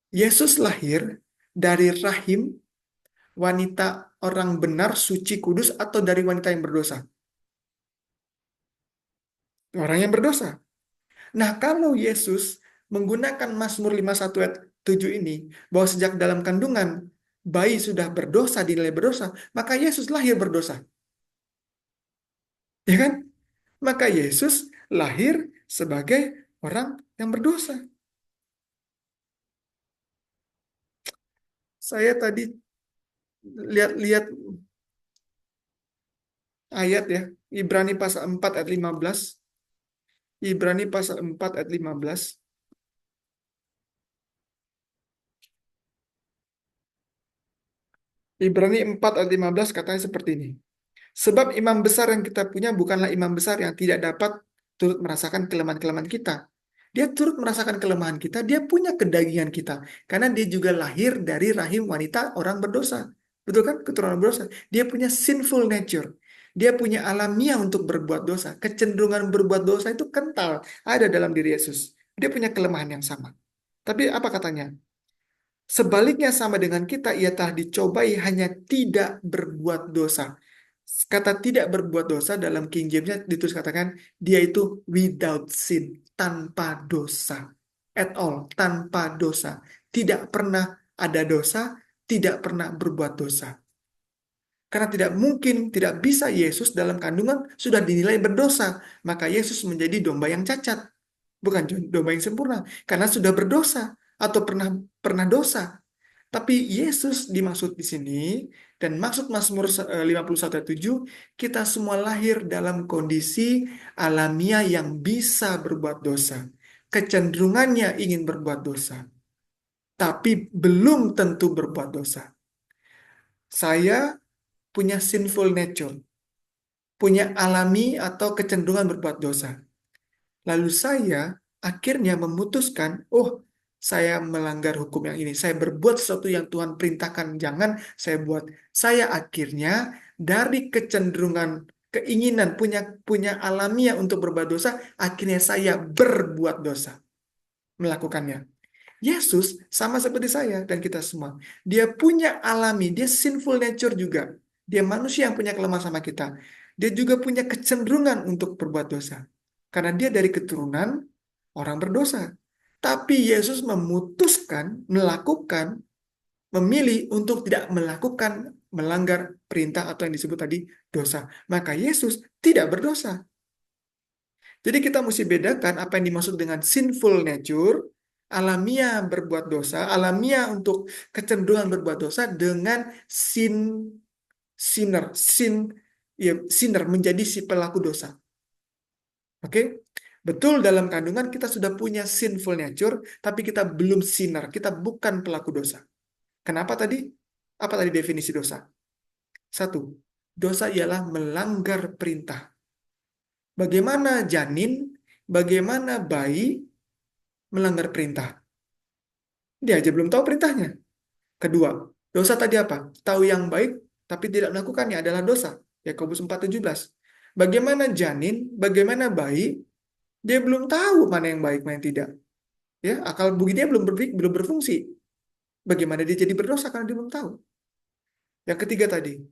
Yesus lahir dari rahim wanita orang benar, suci, kudus, atau dari wanita yang berdosa. Orang yang berdosa. Nah, kalau Yesus menggunakan Mazmur 51 ayat 7 ini, bahwa sejak dalam kandungan bayi sudah berdosa, dinilai berdosa, maka Yesus lahir berdosa. Ya kan? Maka Yesus lahir sebagai orang yang berdosa. Saya tadi lihat-lihat ayat ya, Ibrani pasal 4 ayat 15. Ibrani pasal 4 ayat 15. Ibrani 4 ayat 15 katanya seperti ini. Sebab imam besar yang kita punya bukanlah imam besar yang tidak dapat turut merasakan kelemahan-kelemahan kita. Dia turut merasakan kelemahan kita, dia punya kedagingan kita. Karena dia juga lahir dari rahim wanita orang berdosa. Betul kan? Keturunan berdosa. Dia punya sinful nature. Dia punya alamiah untuk berbuat dosa. Kecenderungan berbuat dosa itu kental. Ada dalam diri Yesus. Dia punya kelemahan yang sama. Tapi apa katanya? Sebaliknya sama dengan kita, ia telah dicobai hanya tidak berbuat dosa. Kata tidak berbuat dosa dalam King James-nya ditulis katakan dia itu without sin, tanpa dosa. At all, tanpa dosa. Tidak pernah ada dosa, tidak pernah berbuat dosa. Karena tidak mungkin, tidak bisa Yesus dalam kandungan sudah dinilai berdosa. Maka Yesus menjadi domba yang cacat. Bukan domba yang sempurna. Karena sudah berdosa atau pernah pernah dosa. Tapi Yesus dimaksud di sini, dan maksud Mazmur 51 ayat 7, kita semua lahir dalam kondisi alamiah yang bisa berbuat dosa. Kecenderungannya ingin berbuat dosa, tapi belum tentu berbuat dosa. Saya punya sinful nature, punya alami atau kecenderungan berbuat dosa. Lalu saya akhirnya memutuskan, oh, saya melanggar hukum yang ini. Saya berbuat sesuatu yang Tuhan perintahkan, jangan saya buat. Saya akhirnya dari kecenderungan, keinginan, punya punya alamiah untuk berbuat dosa, akhirnya saya berbuat dosa, melakukannya. Yesus sama seperti saya dan kita semua. Dia punya alami, dia sinful nature juga. Dia manusia yang punya kelemahan sama kita. Dia juga punya kecenderungan untuk berbuat dosa. Karena dia dari keturunan orang berdosa. Tapi Yesus memutuskan, melakukan, memilih untuk tidak melakukan, melanggar perintah atau yang disebut tadi dosa. Maka Yesus tidak berdosa. Jadi kita mesti bedakan apa yang dimaksud dengan sinful nature, alamiah berbuat dosa, alamiah untuk kecenderungan berbuat dosa dengan sin sinner, ya sinner menjadi si pelaku dosa. Oke? Betul dalam kandungan kita sudah punya sinful nature, tapi kita belum sinner, kita bukan pelaku dosa. Kenapa tadi? Apa tadi definisi dosa? Satu, dosa ialah melanggar perintah. Bagaimana janin, bagaimana bayi melanggar perintah? Dia aja belum tahu perintahnya. Kedua, dosa tadi apa? Tahu yang baik, tapi tidak melakukannya adalah dosa. Yakobus 4:17. Bagaimana janin, bagaimana bayi, dia belum tahu mana yang baik, mana yang tidak. Ya, akal budi dia belum berfungsi. Bagaimana dia jadi berdosa karena dia belum tahu. Yang ketiga tadi,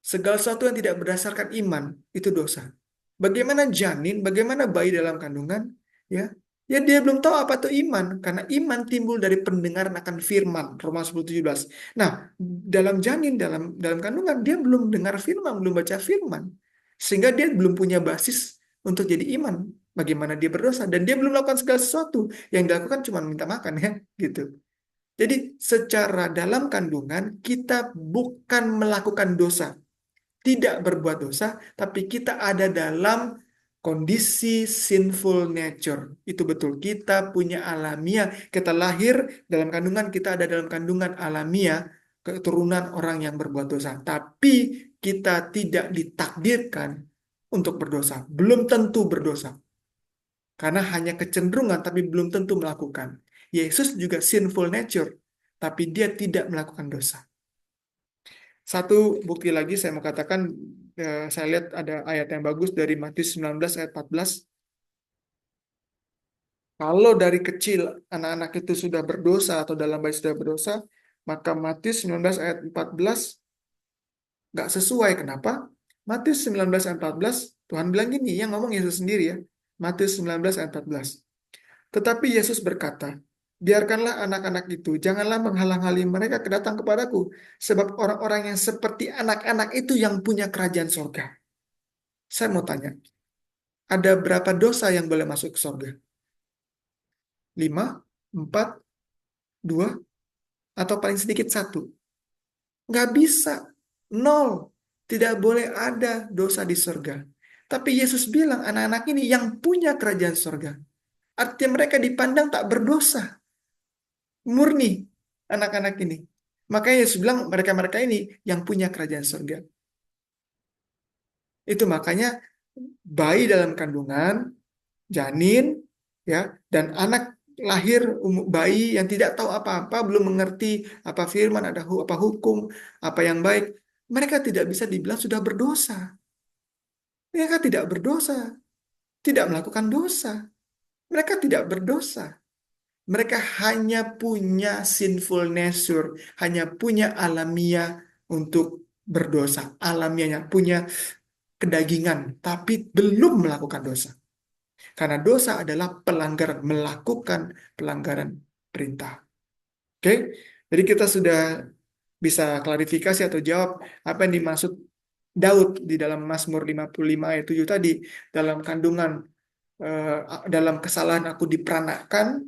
segala sesuatu yang tidak berdasarkan iman itu dosa. Bagaimana janin, bagaimana bayi dalam kandungan, ya, ya dia belum tahu apa itu iman karena iman timbul dari pendengaran akan firman Roma 10:17. Nah, dalam janin dalam kandungan dia belum dengar firman, belum baca firman. Sehingga dia belum punya basis untuk jadi iman. Bagaimana dia berdosa dan dia belum melakukan segala sesuatu. Yang dilakukan cuma minta makan ya, gitu. Jadi secara dalam kandungan kita bukan melakukan dosa, tidak berbuat dosa, tapi kita ada dalam kondisi sinful nature. Itu betul. Kita punya alamiah. Kita lahir dalam kandungan, kita ada dalam kandungan alamiah, keturunan orang yang berbuat dosa. Tapi kita tidak ditakdirkan untuk berdosa. Belum tentu berdosa. Karena hanya kecenderungan, tapi belum tentu melakukan. Yesus juga sinful nature, tapi dia tidak melakukan dosa. Satu bukti lagi saya mau katakan, saya lihat ada ayat yang bagus dari Matius 19 ayat 14. Kalau dari kecil anak-anak itu sudah berdosa atau dalam bayi sudah berdosa, maka Matius 19 ayat 14 nggak sesuai. Kenapa? Matius 19 ayat 14, Tuhan bilang gini, yang ngomong Yesus sendiri ya. Matius 19 ayat 14. Tetapi Yesus berkata, biarkanlah anak-anak itu, janganlah menghalang-halangi mereka kedatang kepadaku, sebab orang-orang yang seperti anak-anak itu yang punya kerajaan surga. Saya mau tanya, ada berapa dosa yang boleh masuk ke surga? 5, 4, 2, atau paling sedikit 1? Nggak bisa. 0. Tidak boleh ada dosa di surga. Tapi Yesus bilang anak-anak ini yang punya kerajaan surga. Artinya mereka dipandang tak berdosa. Murni anak-anak ini. Makanya Yesus bilang mereka-mereka ini yang punya kerajaan surga. Itu makanya bayi dalam kandungan, janin, ya, dan anak lahir bayi yang tidak tahu apa-apa, belum mengerti apa firman, ada apa hukum, apa yang baik, mereka tidak bisa dibilang sudah berdosa. Mereka tidak berdosa, tidak melakukan dosa. Mereka tidak berdosa. Mereka hanya punya sinful nature, hanya punya alamiah untuk berdosa, alamiahnya punya kedagingan, tapi belum melakukan dosa. Karena dosa adalah pelanggaran, melakukan pelanggaran perintah. Oke, jadi kita sudah bisa klarifikasi atau jawab apa yang dimaksud Daud di dalam Mazmur 55 ayat 7 tadi, dalam kandungan, dalam kesalahan aku diperanakkan,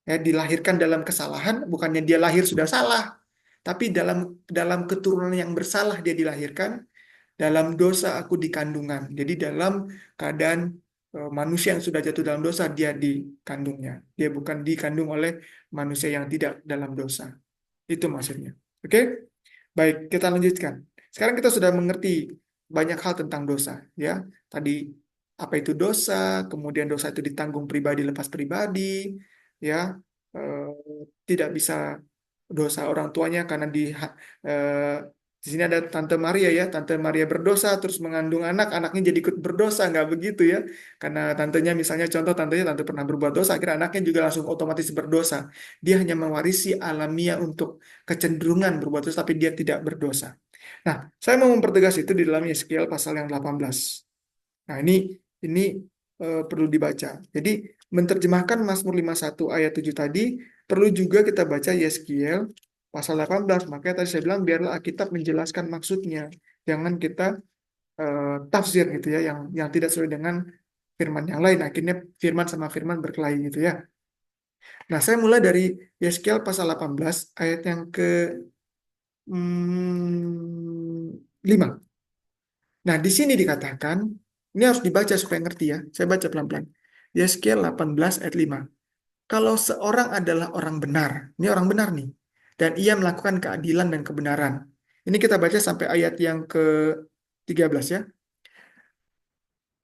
ya, dilahirkan dalam kesalahan, bukannya dia lahir sudah salah, tapi dalam dalam keturunan yang bersalah dia dilahirkan, dalam dosa aku dikandungan. Jadi dalam keadaan manusia yang sudah jatuh dalam dosa dia dikandungnya. Dia bukan dikandung oleh manusia yang tidak dalam dosa. Itu maksudnya. Oke? Baik, kita lanjutkan. Sekarang kita sudah mengerti banyak hal tentang dosa, ya. Tadi apa itu dosa, kemudian dosa itu ditanggung pribadi lepas pribadi, ya. Tidak bisa dosa orang tuanya karena di sini ada Tante Maria, ya. Tante Maria berdosa terus mengandung anak, anaknya jadi ikut berdosa, nggak begitu, ya. Karena tantenya misalnya contoh tante pernah berbuat dosa, akhirnya anaknya juga langsung otomatis berdosa. Dia hanya mewarisi alamiah untuk kecenderungan berbuat dosa, tapi dia tidak berdosa. Nah, saya mau mempertegas itu di dalam Yeskiel pasal yang 18. Nah, ini perlu dibaca. Jadi, menerjemahkan Mazmur 51 ayat 7 tadi, perlu juga kita baca Yeskiel pasal 18. Makanya tadi saya bilang, biarlah Alkitab menjelaskan maksudnya. Jangan kita tafsir gitu ya, yang tidak sesuai dengan firman yang lain. Akhirnya firman sama firman berkelahi gitu ya. Nah, saya mulai dari Yeskiel pasal 18 ayat yang ke 5. Nah, di sini dikatakan, ini harus dibaca supaya ngerti ya. Saya baca pelan-pelan. Yeskiel 18 ayat 5. Kalau seorang adalah orang benar, ini orang benar nih, dan ia melakukan keadilan dan kebenaran. Ini kita baca sampai ayat yang ke-13 ya.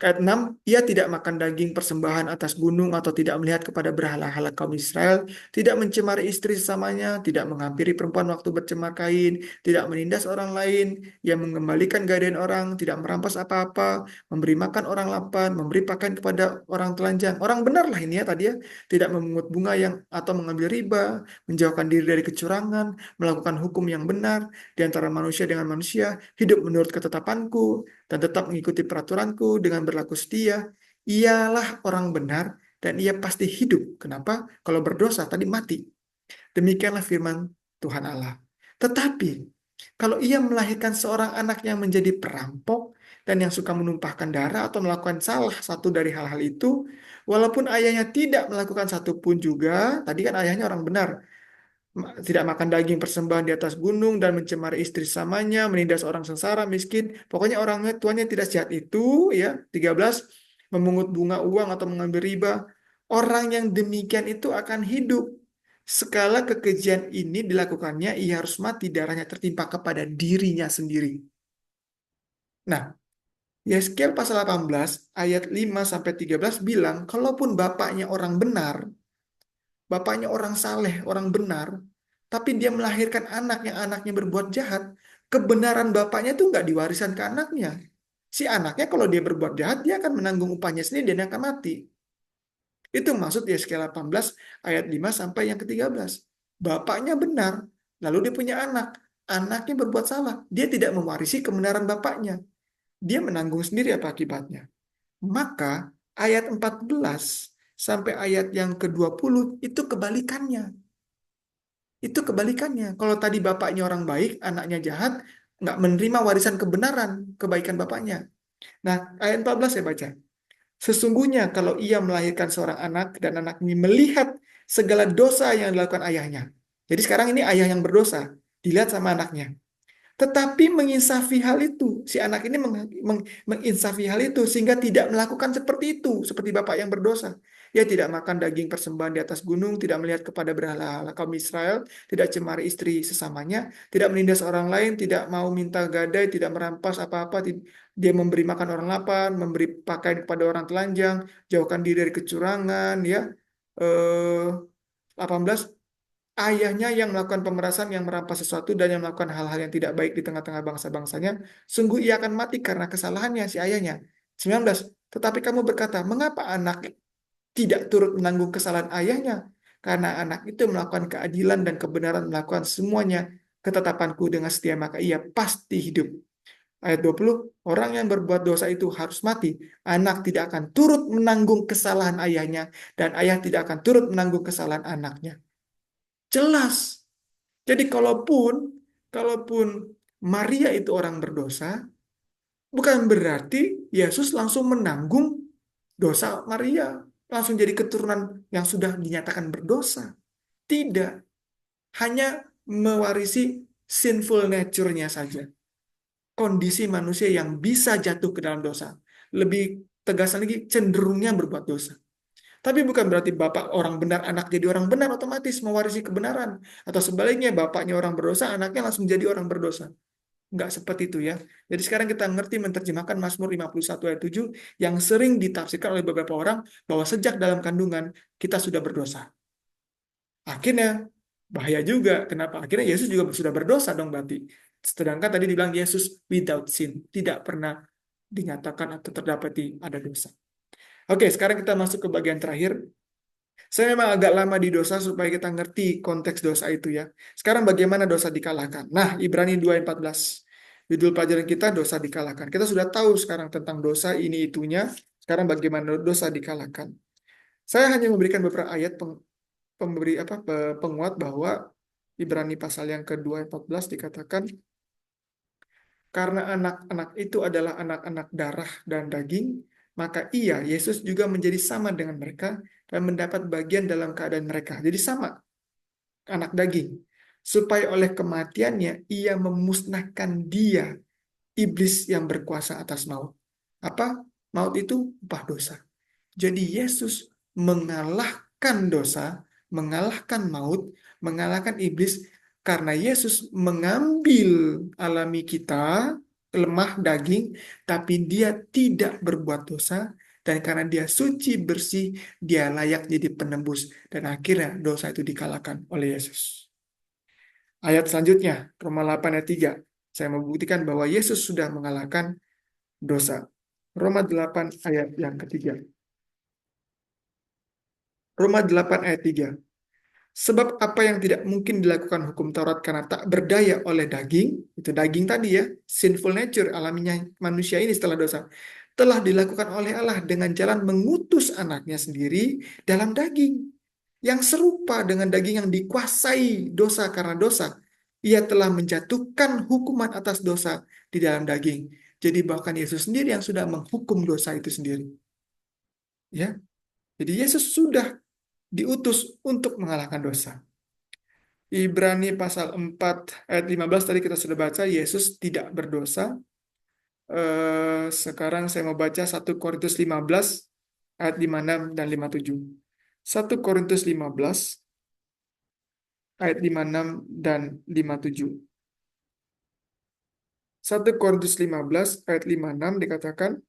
Ayat 6, ia tidak makan daging persembahan atas gunung atau tidak melihat kepada berhala-hala kaum Israel, tidak mencemari istri sesamanya, tidak menghampiri perempuan waktu bercemar kain, tidak menindas orang lain, yang mengembalikan gadaian orang, tidak merampas apa-apa, memberi makan orang lapar, memberi pakaian kepada orang telanjang. Orang benar lah ini ya tadi ya, tidak memungut bunga yang atau mengambil riba, menjauhkan diri dari kecurangan, melakukan hukum yang benar di antara manusia dengan manusia, hidup menurut ketetapanku, dan tetap mengikuti peraturanku dengan berlaku setia, ialah orang benar dan ia pasti hidup. Kenapa? Kalau berdosa tadi mati. Demikianlah firman Tuhan Allah. Tetapi kalau ia melahirkan seorang anak yang menjadi perampok dan yang suka menumpahkan darah atau melakukan salah satu dari hal-hal itu, walaupun ayahnya tidak melakukan satu pun juga, tadi kan ayahnya orang benar, tidak makan daging persembahan di atas gunung dan mencemari istri samanya, menindas orang sengsara, miskin. Pokoknya orang tuanya tidak sehat itu, ya. 13, memungut bunga uang atau mengambil riba. Orang yang demikian itu akan hidup. Sekala kekejian ini dilakukannya, ia harus mati, darahnya tertimpa kepada dirinya sendiri. Nah, Yeskiel pasal 18 ayat 5 sampai 13 bilang, kalaupun bapaknya orang benar, bapaknya orang saleh, orang benar, tapi dia melahirkan anak yang anaknya berbuat jahat, kebenaran bapaknya itu nggak diwariskan ke anaknya. Si anaknya kalau dia berbuat jahat, dia akan menanggung upahnya sendiri dan dia akan mati. Itu maksud Yeskiel 18 ayat 5 sampai yang ke-13. Bapaknya benar, lalu dia punya anak. Anaknya berbuat salah. Dia tidak mewarisi kebenaran bapaknya. Dia menanggung sendiri apa akibatnya. Maka ayat 14 sampai ayat yang ke-20 itu kebalikannya. Itu kebalikannya. Kalau tadi bapaknya orang baik, anaknya jahat, nggak menerima warisan kebenaran, kebaikan bapaknya. Nah, ayat 14 saya baca. Sesungguhnya kalau ia melahirkan seorang anak dan anak ini melihat segala dosa yang dilakukan ayahnya. Jadi sekarang ini ayah yang berdosa, dilihat sama anaknya. Tetapi menginsafi hal itu, si anak ini menginsafi hal itu sehingga tidak melakukan seperti itu, seperti bapak yang berdosa. Ia tidak makan daging persembahan di atas gunung, tidak melihat kepada berhala kaum Israel, tidak cemari istri sesamanya, tidak menindas orang lain, tidak mau minta gadai, tidak merampas apa-apa, dia memberi makan orang lapar, memberi pakaian kepada orang telanjang, jauhkan diri dari kecurangan, ya. 18, ayahnya yang melakukan pemerasan, yang merampas sesuatu, dan yang melakukan hal-hal yang tidak baik di tengah-tengah bangsa-bangsanya, sungguh ia akan mati karena kesalahannya si ayahnya. 19, tetapi kamu berkata, mengapa anak tidak turut menanggung kesalahan ayahnya? Karena anak itu melakukan keadilan dan kebenaran, melakukan semuanya ketetapanku dengan setia, maka ia pasti hidup. Ayat 20, orang yang berbuat dosa itu harus mati. Anak tidak akan turut menanggung kesalahan ayahnya, dan ayah tidak akan turut menanggung kesalahan anaknya. Jelas. Jadi kalaupun Maria itu orang berdosa, bukan berarti Yesus langsung menanggung dosa Maria, langsung jadi keturunan yang sudah dinyatakan berdosa. Tidak, hanya mewarisi sinful nature-nya saja. Kondisi manusia yang bisa jatuh ke dalam dosa. Lebih tegas lagi, cenderungnya berbuat dosa. Tapi bukan berarti bapak orang benar, anak jadi orang benar otomatis mewarisi kebenaran. Atau sebaliknya, bapaknya orang berdosa, anaknya langsung jadi orang berdosa. Enggak seperti itu ya. Jadi sekarang kita ngerti menerjemahkan Mazmur 51 ayat 7 yang sering ditafsirkan oleh beberapa orang bahwa sejak dalam kandungan kita sudah berdosa. Akhirnya bahaya juga. Kenapa? Akhirnya Yesus juga sudah berdosa dong berarti. Sedangkan tadi dibilang Yesus without sin, tidak pernah dinyatakan atau terdapati ada dosa. Oke, sekarang kita masuk ke bagian terakhir. Saya memang agak lama di dosa supaya kita ngerti konteks dosa itu ya. Sekarang bagaimana dosa dikalahkan? Nah, Ibrani 2 ayat 14. Judul pelajaran kita dosa dikalahkan. Kita sudah tahu sekarang tentang dosa ini itunya. Sekarang bagaimana dosa dikalahkan? Saya hanya memberikan beberapa ayat pemberi penguat bahwa Ibrani pasal yang kedua ayat 14 dikatakan karena anak-anak itu adalah anak-anak darah dan daging, maka ia, Yesus juga menjadi sama dengan mereka dan mendapat bagian dalam keadaan mereka. Jadi sama, anak daging. Supaya oleh kematiannya, ia memusnahkan dia, iblis yang berkuasa atas maut. Apa? Maut itu upah dosa. Jadi Yesus mengalahkan dosa, mengalahkan maut, mengalahkan iblis karena Yesus mengambil alami kita, lemah daging, tapi dia tidak berbuat dosa, dan karena dia suci bersih, dia layak jadi penebus, dan akhirnya dosa itu dikalahkan oleh Yesus. Ayat selanjutnya, Roma 8 ayat 3. Saya membuktikan bahwa Yesus sudah mengalahkan dosa. Roma 8 ayat yang ketiga. Roma 8 ayat 3. Sebab apa yang tidak mungkin dilakukan hukum Taurat karena tak berdaya oleh daging, itu daging tadi ya, sinful nature, alaminya manusia ini setelah dosa, telah dilakukan oleh Allah dengan jalan mengutus anaknya sendiri dalam daging, yang serupa dengan daging yang dikuasai dosa karena dosa. Ia telah menjatuhkan hukuman atas dosa di dalam daging. Jadi bahkan Yesus sendiri yang sudah menghukum dosa itu sendiri. Ya, jadi Yesus sudah diutus untuk mengalahkan dosa. Ibrani pasal 4 ayat 15 tadi kita sudah baca, Yesus tidak berdosa. Sekarang saya mau baca 1 Korintus 15 ayat 56 dan 57. 1 Korintus 15 ayat 56 dan 57. 1 Korintus 15 ayat 56 dikatakan,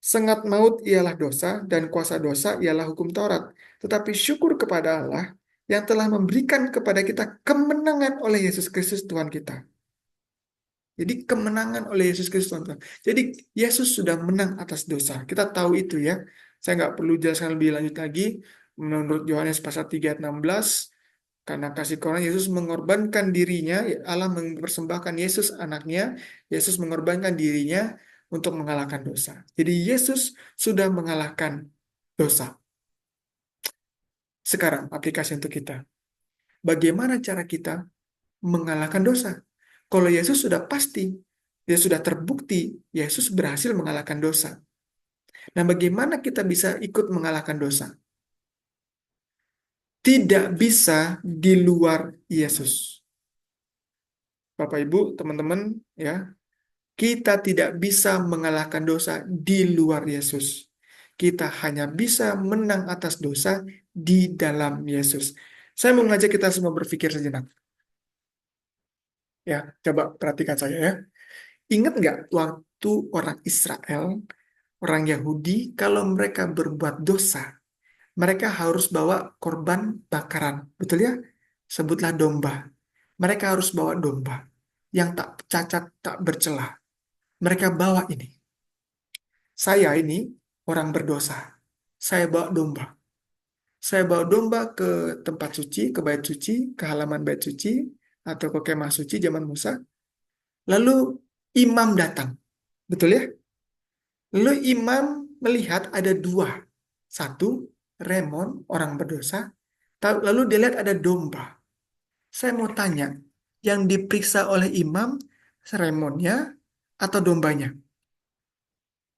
sengat maut ialah dosa dan kuasa dosa ialah hukum Taurat. Tetapi syukur kepada Allah yang telah memberikan kepada kita kemenangan oleh Yesus Kristus Tuhan kita. Jadi kemenangan oleh Yesus Kristus Tuhan kita. Jadi Yesus sudah menang atas dosa. Kita tahu itu ya. Saya nggak perlu jelaskan lebih lanjut lagi. Menurut Yohanes pasal 3 ayat 16, karena kasih karunia Yesus mengorbankan dirinya, Allah mempersembahkan Yesus anaknya, Yesus mengorbankan dirinya untuk mengalahkan dosa. Jadi Yesus sudah mengalahkan dosa. Sekarang aplikasi untuk kita. Bagaimana cara kita mengalahkan dosa? Kalau Yesus sudah pasti, dia sudah terbukti, Yesus berhasil mengalahkan dosa. Nah, bagaimana kita bisa ikut mengalahkan dosa? Tidak bisa di luar Yesus. Bapak, Ibu, teman-teman, ya, kita tidak bisa mengalahkan dosa di luar Yesus. Kita hanya bisa menang atas dosa di dalam Yesus. Saya mau mengajak kita semua berpikir sejenak. Ya, coba perhatikan saya ya. Ingat nggak waktu orang Israel, orang Yahudi, kalau mereka berbuat dosa, mereka harus bawa korban bakaran. Betul ya? Sebutlah domba. Mereka harus bawa domba yang tak cacat, tak bercelah. Mereka bawa ini. Saya ini orang berdosa. Saya bawa domba. Saya bawa domba ke tempat suci, ke bait suci, ke halaman bait suci, atau ke kemah suci zaman Musa. Lalu imam datang. Betul ya? Lalu imam melihat ada dua. Satu, remon, orang berdosa. Lalu dia lihat ada domba. Saya mau tanya, yang diperiksa oleh imam, remonnya atau dombanya?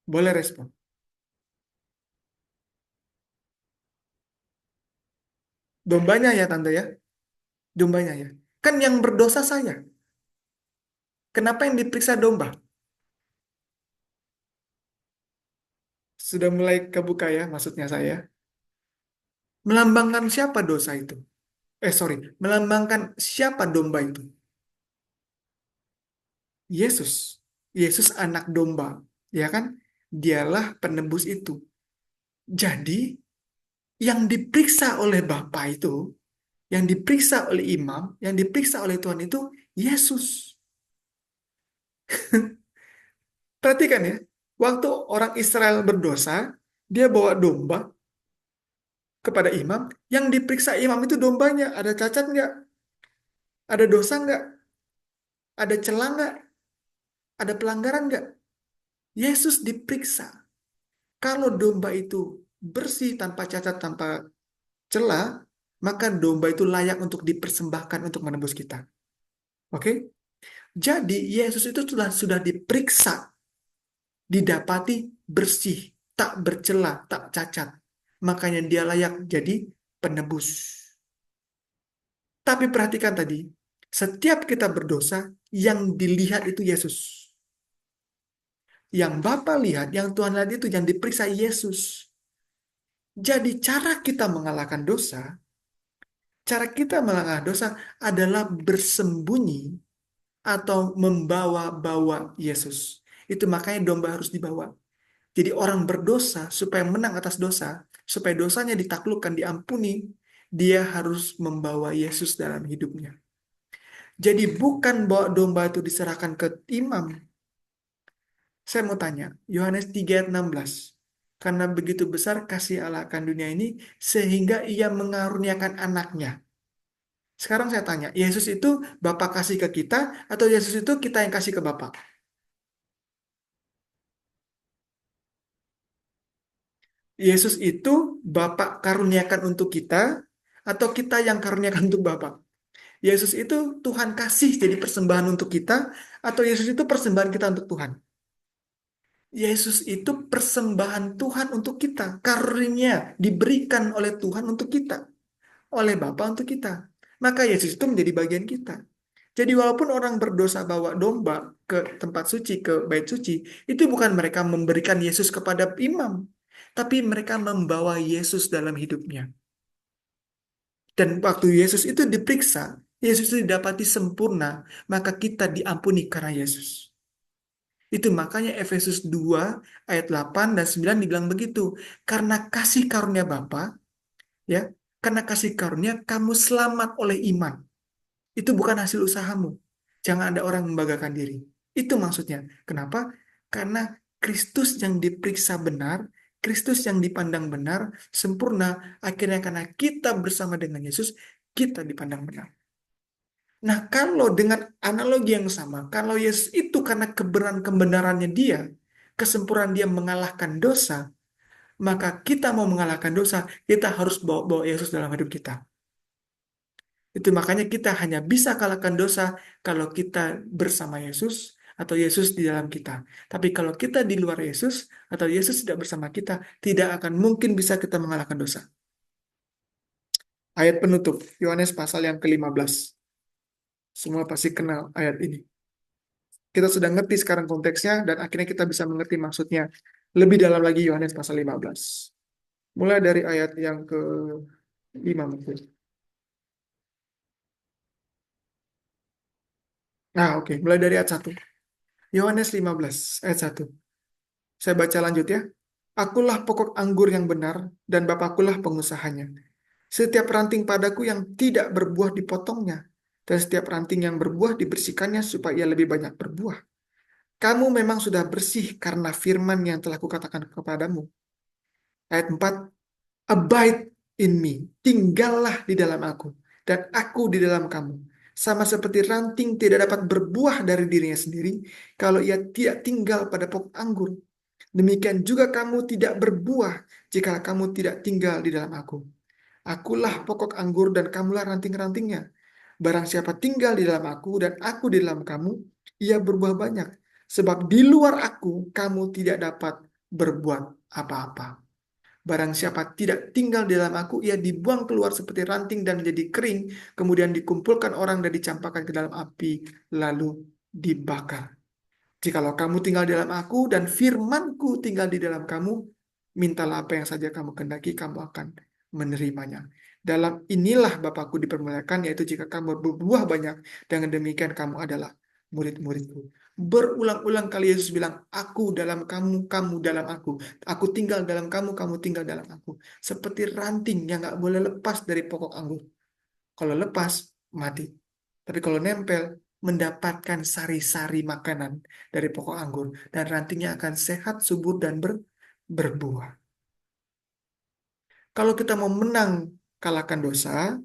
Boleh respon. Dombanya ya, Tante ya? Dombanya ya. Kan yang berdosa saya. Kenapa yang diperiksa domba? Sudah mulai kebuka ya, maksudnya saya. Melambangkan siapa dosa itu? Sorry. Melambangkan siapa domba itu? Yesus. Yesus anak domba. Ya kan? Dialah penebus itu. Jadi, yang diperiksa oleh Bapa itu, yang diperiksa oleh imam, yang diperiksa oleh Tuhan itu Yesus. Perhatikan ya, waktu orang Israel berdosa, dia bawa domba kepada imam, yang diperiksa imam itu dombanya, ada cacat nggak? Ada dosa nggak? Ada celah nggak? Ada pelanggaran nggak? Yesus diperiksa. Kalau domba itu bersih, tanpa cacat, tanpa celah, maka domba itu layak untuk dipersembahkan untuk menebus kita. Oke? Jadi Yesus itu sudah diperiksa, didapati bersih, tak bercela, tak cacat. Makanya dia layak jadi penebus. Tapi perhatikan tadi, setiap kita berdosa, yang dilihat itu Yesus. Yang Bapa lihat, yang Tuhan lihat itu yang diperiksa Yesus. Jadi cara kita mengalahkan dosa adalah bersembunyi atau membawa-bawa Yesus. Itu makanya domba harus dibawa. Jadi orang berdosa supaya menang atas dosa, supaya dosanya ditaklukkan, diampuni, dia harus membawa Yesus dalam hidupnya. Jadi bukan bawa domba itu diserahkan ke imam. Saya mau tanya, Yohanes 3 ayat 16. Karena begitu besar kasih Allah akan dunia ini, sehingga ia mengaruniakan anaknya. Sekarang saya tanya, Yesus itu Bapa kasih ke kita, atau Yesus itu kita yang kasih ke Bapa? Yesus itu Bapak karuniakan untuk kita, atau kita yang karuniakan untuk Bapak? Yesus itu Tuhan kasih jadi persembahan untuk kita, atau Yesus itu persembahan kita untuk Tuhan? Yesus itu persembahan Tuhan untuk kita. Karunia diberikan oleh Tuhan untuk kita. Oleh Bapa untuk kita. Maka Yesus itu menjadi bagian kita. Jadi walaupun orang berdosa bawa domba ke tempat suci, ke bait suci, itu bukan mereka memberikan Yesus kepada imam. Tapi mereka membawa Yesus dalam hidupnya. Dan waktu Yesus itu diperiksa, Yesus itu didapati sempurna, maka kita diampuni karena Yesus. Itu makanya Efesus 2 ayat 8 dan 9 dibilang begitu. Karena kasih karunia Bapa, ya, karena kasih karunia kamu selamat oleh iman. Itu bukan hasil usahamu. Jangan ada orang membanggakan diri. Itu maksudnya. Kenapa? Karena Kristus yang diperiksa benar, Kristus yang dipandang benar, sempurna, akhirnya karena kita bersama dengan Yesus, kita dipandang benar. Nah, kalau dengan analogi yang sama, kalau Yesus itu karena kebenarannya dia, kesempurnaan dia mengalahkan dosa, maka kita mau mengalahkan dosa, kita harus bawa Yesus dalam hidup kita. Itu makanya kita hanya bisa kalahkan dosa kalau kita bersama Yesus atau Yesus di dalam kita. Tapi kalau kita di luar Yesus atau Yesus tidak bersama kita, tidak akan mungkin bisa kita mengalahkan dosa. Ayat penutup, Yohanes pasal yang ke-15. Semua pasti kenal ayat ini. Kita sudah ngerti sekarang konteksnya dan akhirnya kita bisa mengerti maksudnya lebih dalam lagi Yohanes pasal 15. Mulai dari ayat yang ke-5 mungkin. Nah, oke. Mulai dari ayat 1. Yohanes 15 ayat 1. Saya baca lanjut ya. Akulah pokok anggur yang benar, dan Bapakkulah pengusahanya. Setiap ranting padaku yang tidak berbuah dipotongnya, dan setiap ranting yang berbuah dibersihkannya supaya ia lebih banyak berbuah. Kamu memang sudah bersih karena firman yang telah kukatakan kepadamu. Ayat 4, abide. in me. Tinggallah di dalam aku, dan aku di dalam kamu. Sama seperti ranting tidak dapat berbuah dari dirinya sendiri, kalau ia tidak tinggal pada pokok anggur. Demikian juga kamu tidak berbuah jika kamu tidak tinggal di dalam aku. Akulah pokok anggur dan kamulah ranting-rantingnya. Barang siapa tinggal di dalam aku dan aku di dalam kamu, ia berbuah banyak. Sebab di luar aku, kamu tidak dapat berbuat apa-apa. Barang siapa tidak tinggal di dalam aku, ia dibuang keluar seperti ranting dan menjadi kering, kemudian dikumpulkan orang dan dicampakkan ke dalam api, lalu dibakar. Jikalau kamu tinggal di dalam aku dan firmanku tinggal di dalam kamu, mintalah apa yang saja kamu kehendaki, kamu akan menerimanya. Dalam inilah Bapakku dipermuliakan, yaitu jika kamu berbuah banyak, dengan demikian kamu adalah murid-muridku. Berulang-ulang kali Yesus bilang, aku dalam kamu, kamu dalam aku. Aku tinggal dalam kamu, kamu tinggal dalam aku. Seperti ranting yang nggak boleh lepas dari pokok anggur. Kalau lepas, mati. Tapi kalau nempel, mendapatkan sari-sari makanan dari pokok anggur. Dan rantingnya akan sehat, subur, dan berbuah. Kalau kita mau menang kalahkan dosa,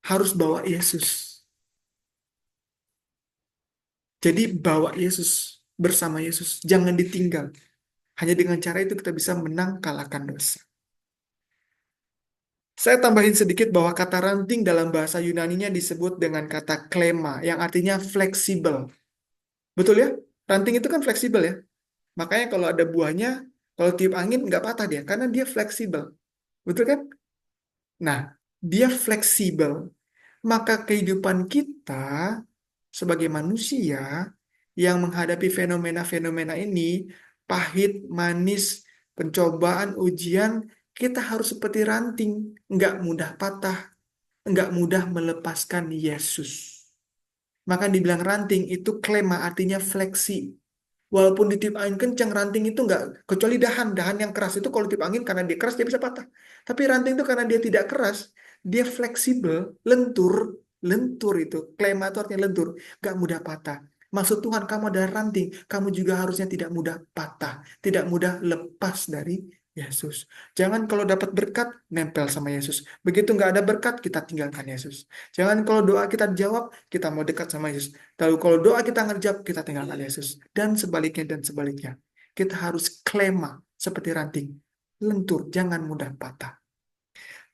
harus bawa Yesus. Jadi bawa Yesus, bersama Yesus. Jangan ditinggal. Hanya dengan cara itu kita bisa menang kalahkan dosa. Saya tambahin sedikit bahwa kata ranting dalam bahasa Yunaninya disebut dengan kata klema, yang artinya fleksibel. Betul ya? Ranting itu kan fleksibel ya. Makanya kalau ada buahnya, kalau tiup angin nggak patah dia, karena dia fleksibel. Betul kan? Nah, dia fleksibel. Maka kehidupan kita sebagai manusia yang menghadapi fenomena-fenomena ini, pahit, manis, pencobaan, ujian, kita harus seperti ranting, nggak mudah patah, nggak mudah melepaskan Yesus. Maka dibilang ranting itu klema artinya fleksi. Walaupun ditiup angin kencang, ranting itu nggak, kecuali dahan yang keras itu kalau ditiup angin karena dia keras dia bisa patah. Tapi ranting itu karena dia tidak keras, dia fleksibel, lentur, lentur itu. Klema itu artinya lentur, nggak mudah patah. Maksud Tuhan, kamu adalah ranting, kamu juga harusnya tidak mudah patah, tidak mudah lepas dari Yesus. Jangan kalau dapat berkat, nempel sama Yesus. Begitu nggak ada berkat, kita tinggalkan Yesus. Jangan kalau doa kita dijawab, kita mau dekat sama Yesus. Lalu kalau doa kita ngerjap, kita tinggalkan Yesus. Dan sebaliknya. Kita harus klema seperti ranting. Lentur, jangan mudah patah.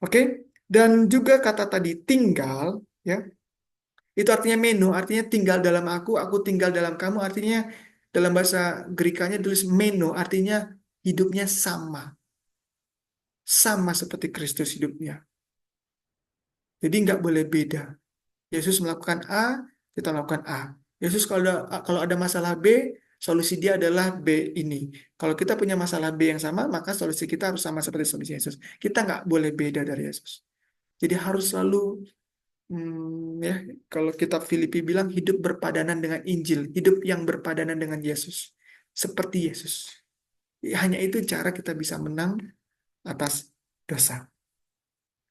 Oke? Dan juga kata tadi tinggal, ya, itu artinya meno, artinya tinggal dalam aku tinggal dalam kamu, artinya dalam bahasa Gerikanya tulis meno, artinya hidupnya sama. Sama seperti Kristus hidupnya. Jadi nggak boleh beda. Yesus melakukan A, kita melakukan A. Yesus kalau ada masalah B, solusi dia adalah B ini. Kalau kita punya masalah B yang sama, maka solusi kita harus sama seperti solusi Yesus. Kita nggak boleh beda dari Yesus. Jadi harus selalu, ya, kalau kitab Filipi bilang hidup berpadanan dengan Injil, hidup yang berpadanan dengan Yesus, seperti Yesus. Hanya itu cara kita bisa menang atas dosa.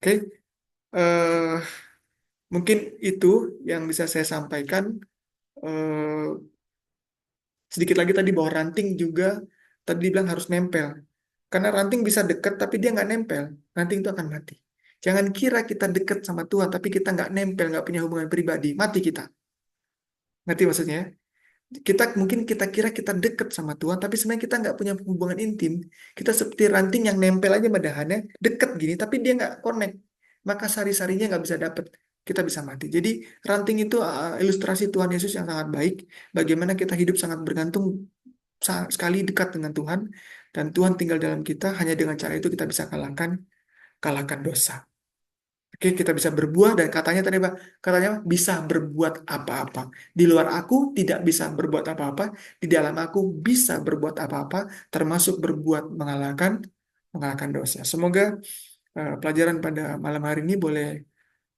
Oke, eh, mungkin itu yang bisa saya sampaikan. Eh, Sedikit lagi tadi bahwa ranting juga tadi dibilang harus nempel. Karena ranting bisa dekat tapi dia nggak nempel. Ranting itu akan mati. Jangan kira kita dekat sama Tuhan tapi kita nggak nempel, nggak punya hubungan pribadi. Mati kita. Ngerti maksudnya ya? Kita kira kita dekat sama Tuhan tapi sebenarnya kita nggak punya hubungan intim. Kita seperti ranting yang nempel aja madahannya, dekat gini tapi dia nggak connect. Maka sari-sarinya nggak bisa dapet. Kita bisa mati. Jadi ranting itu ilustrasi Tuhan Yesus yang sangat baik. Bagaimana kita hidup sangat bergantung sekali dekat dengan Tuhan dan Tuhan tinggal dalam kita. Hanya dengan cara itu kita bisa kalahkan dosa. Oke, kita bisa berbuah dan katanya tadi Pak, katanya bisa berbuat apa-apa. Di luar aku tidak bisa berbuat apa-apa, di dalam aku bisa berbuat apa-apa, termasuk berbuat mengalahkan dosa. Semoga pelajaran pada malam hari ini boleh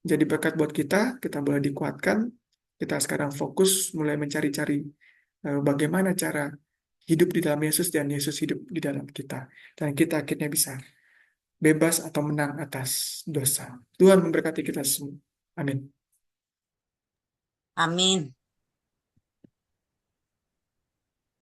jadi berkat buat kita boleh dikuatkan. Kita sekarang fokus mulai mencari-cari bagaimana cara hidup di dalam Yesus dan Yesus hidup di dalam kita. Dan kita akhirnya bisa bebas atau menang atas dosa. Tuhan memberkati kita semua. Amin. Amin.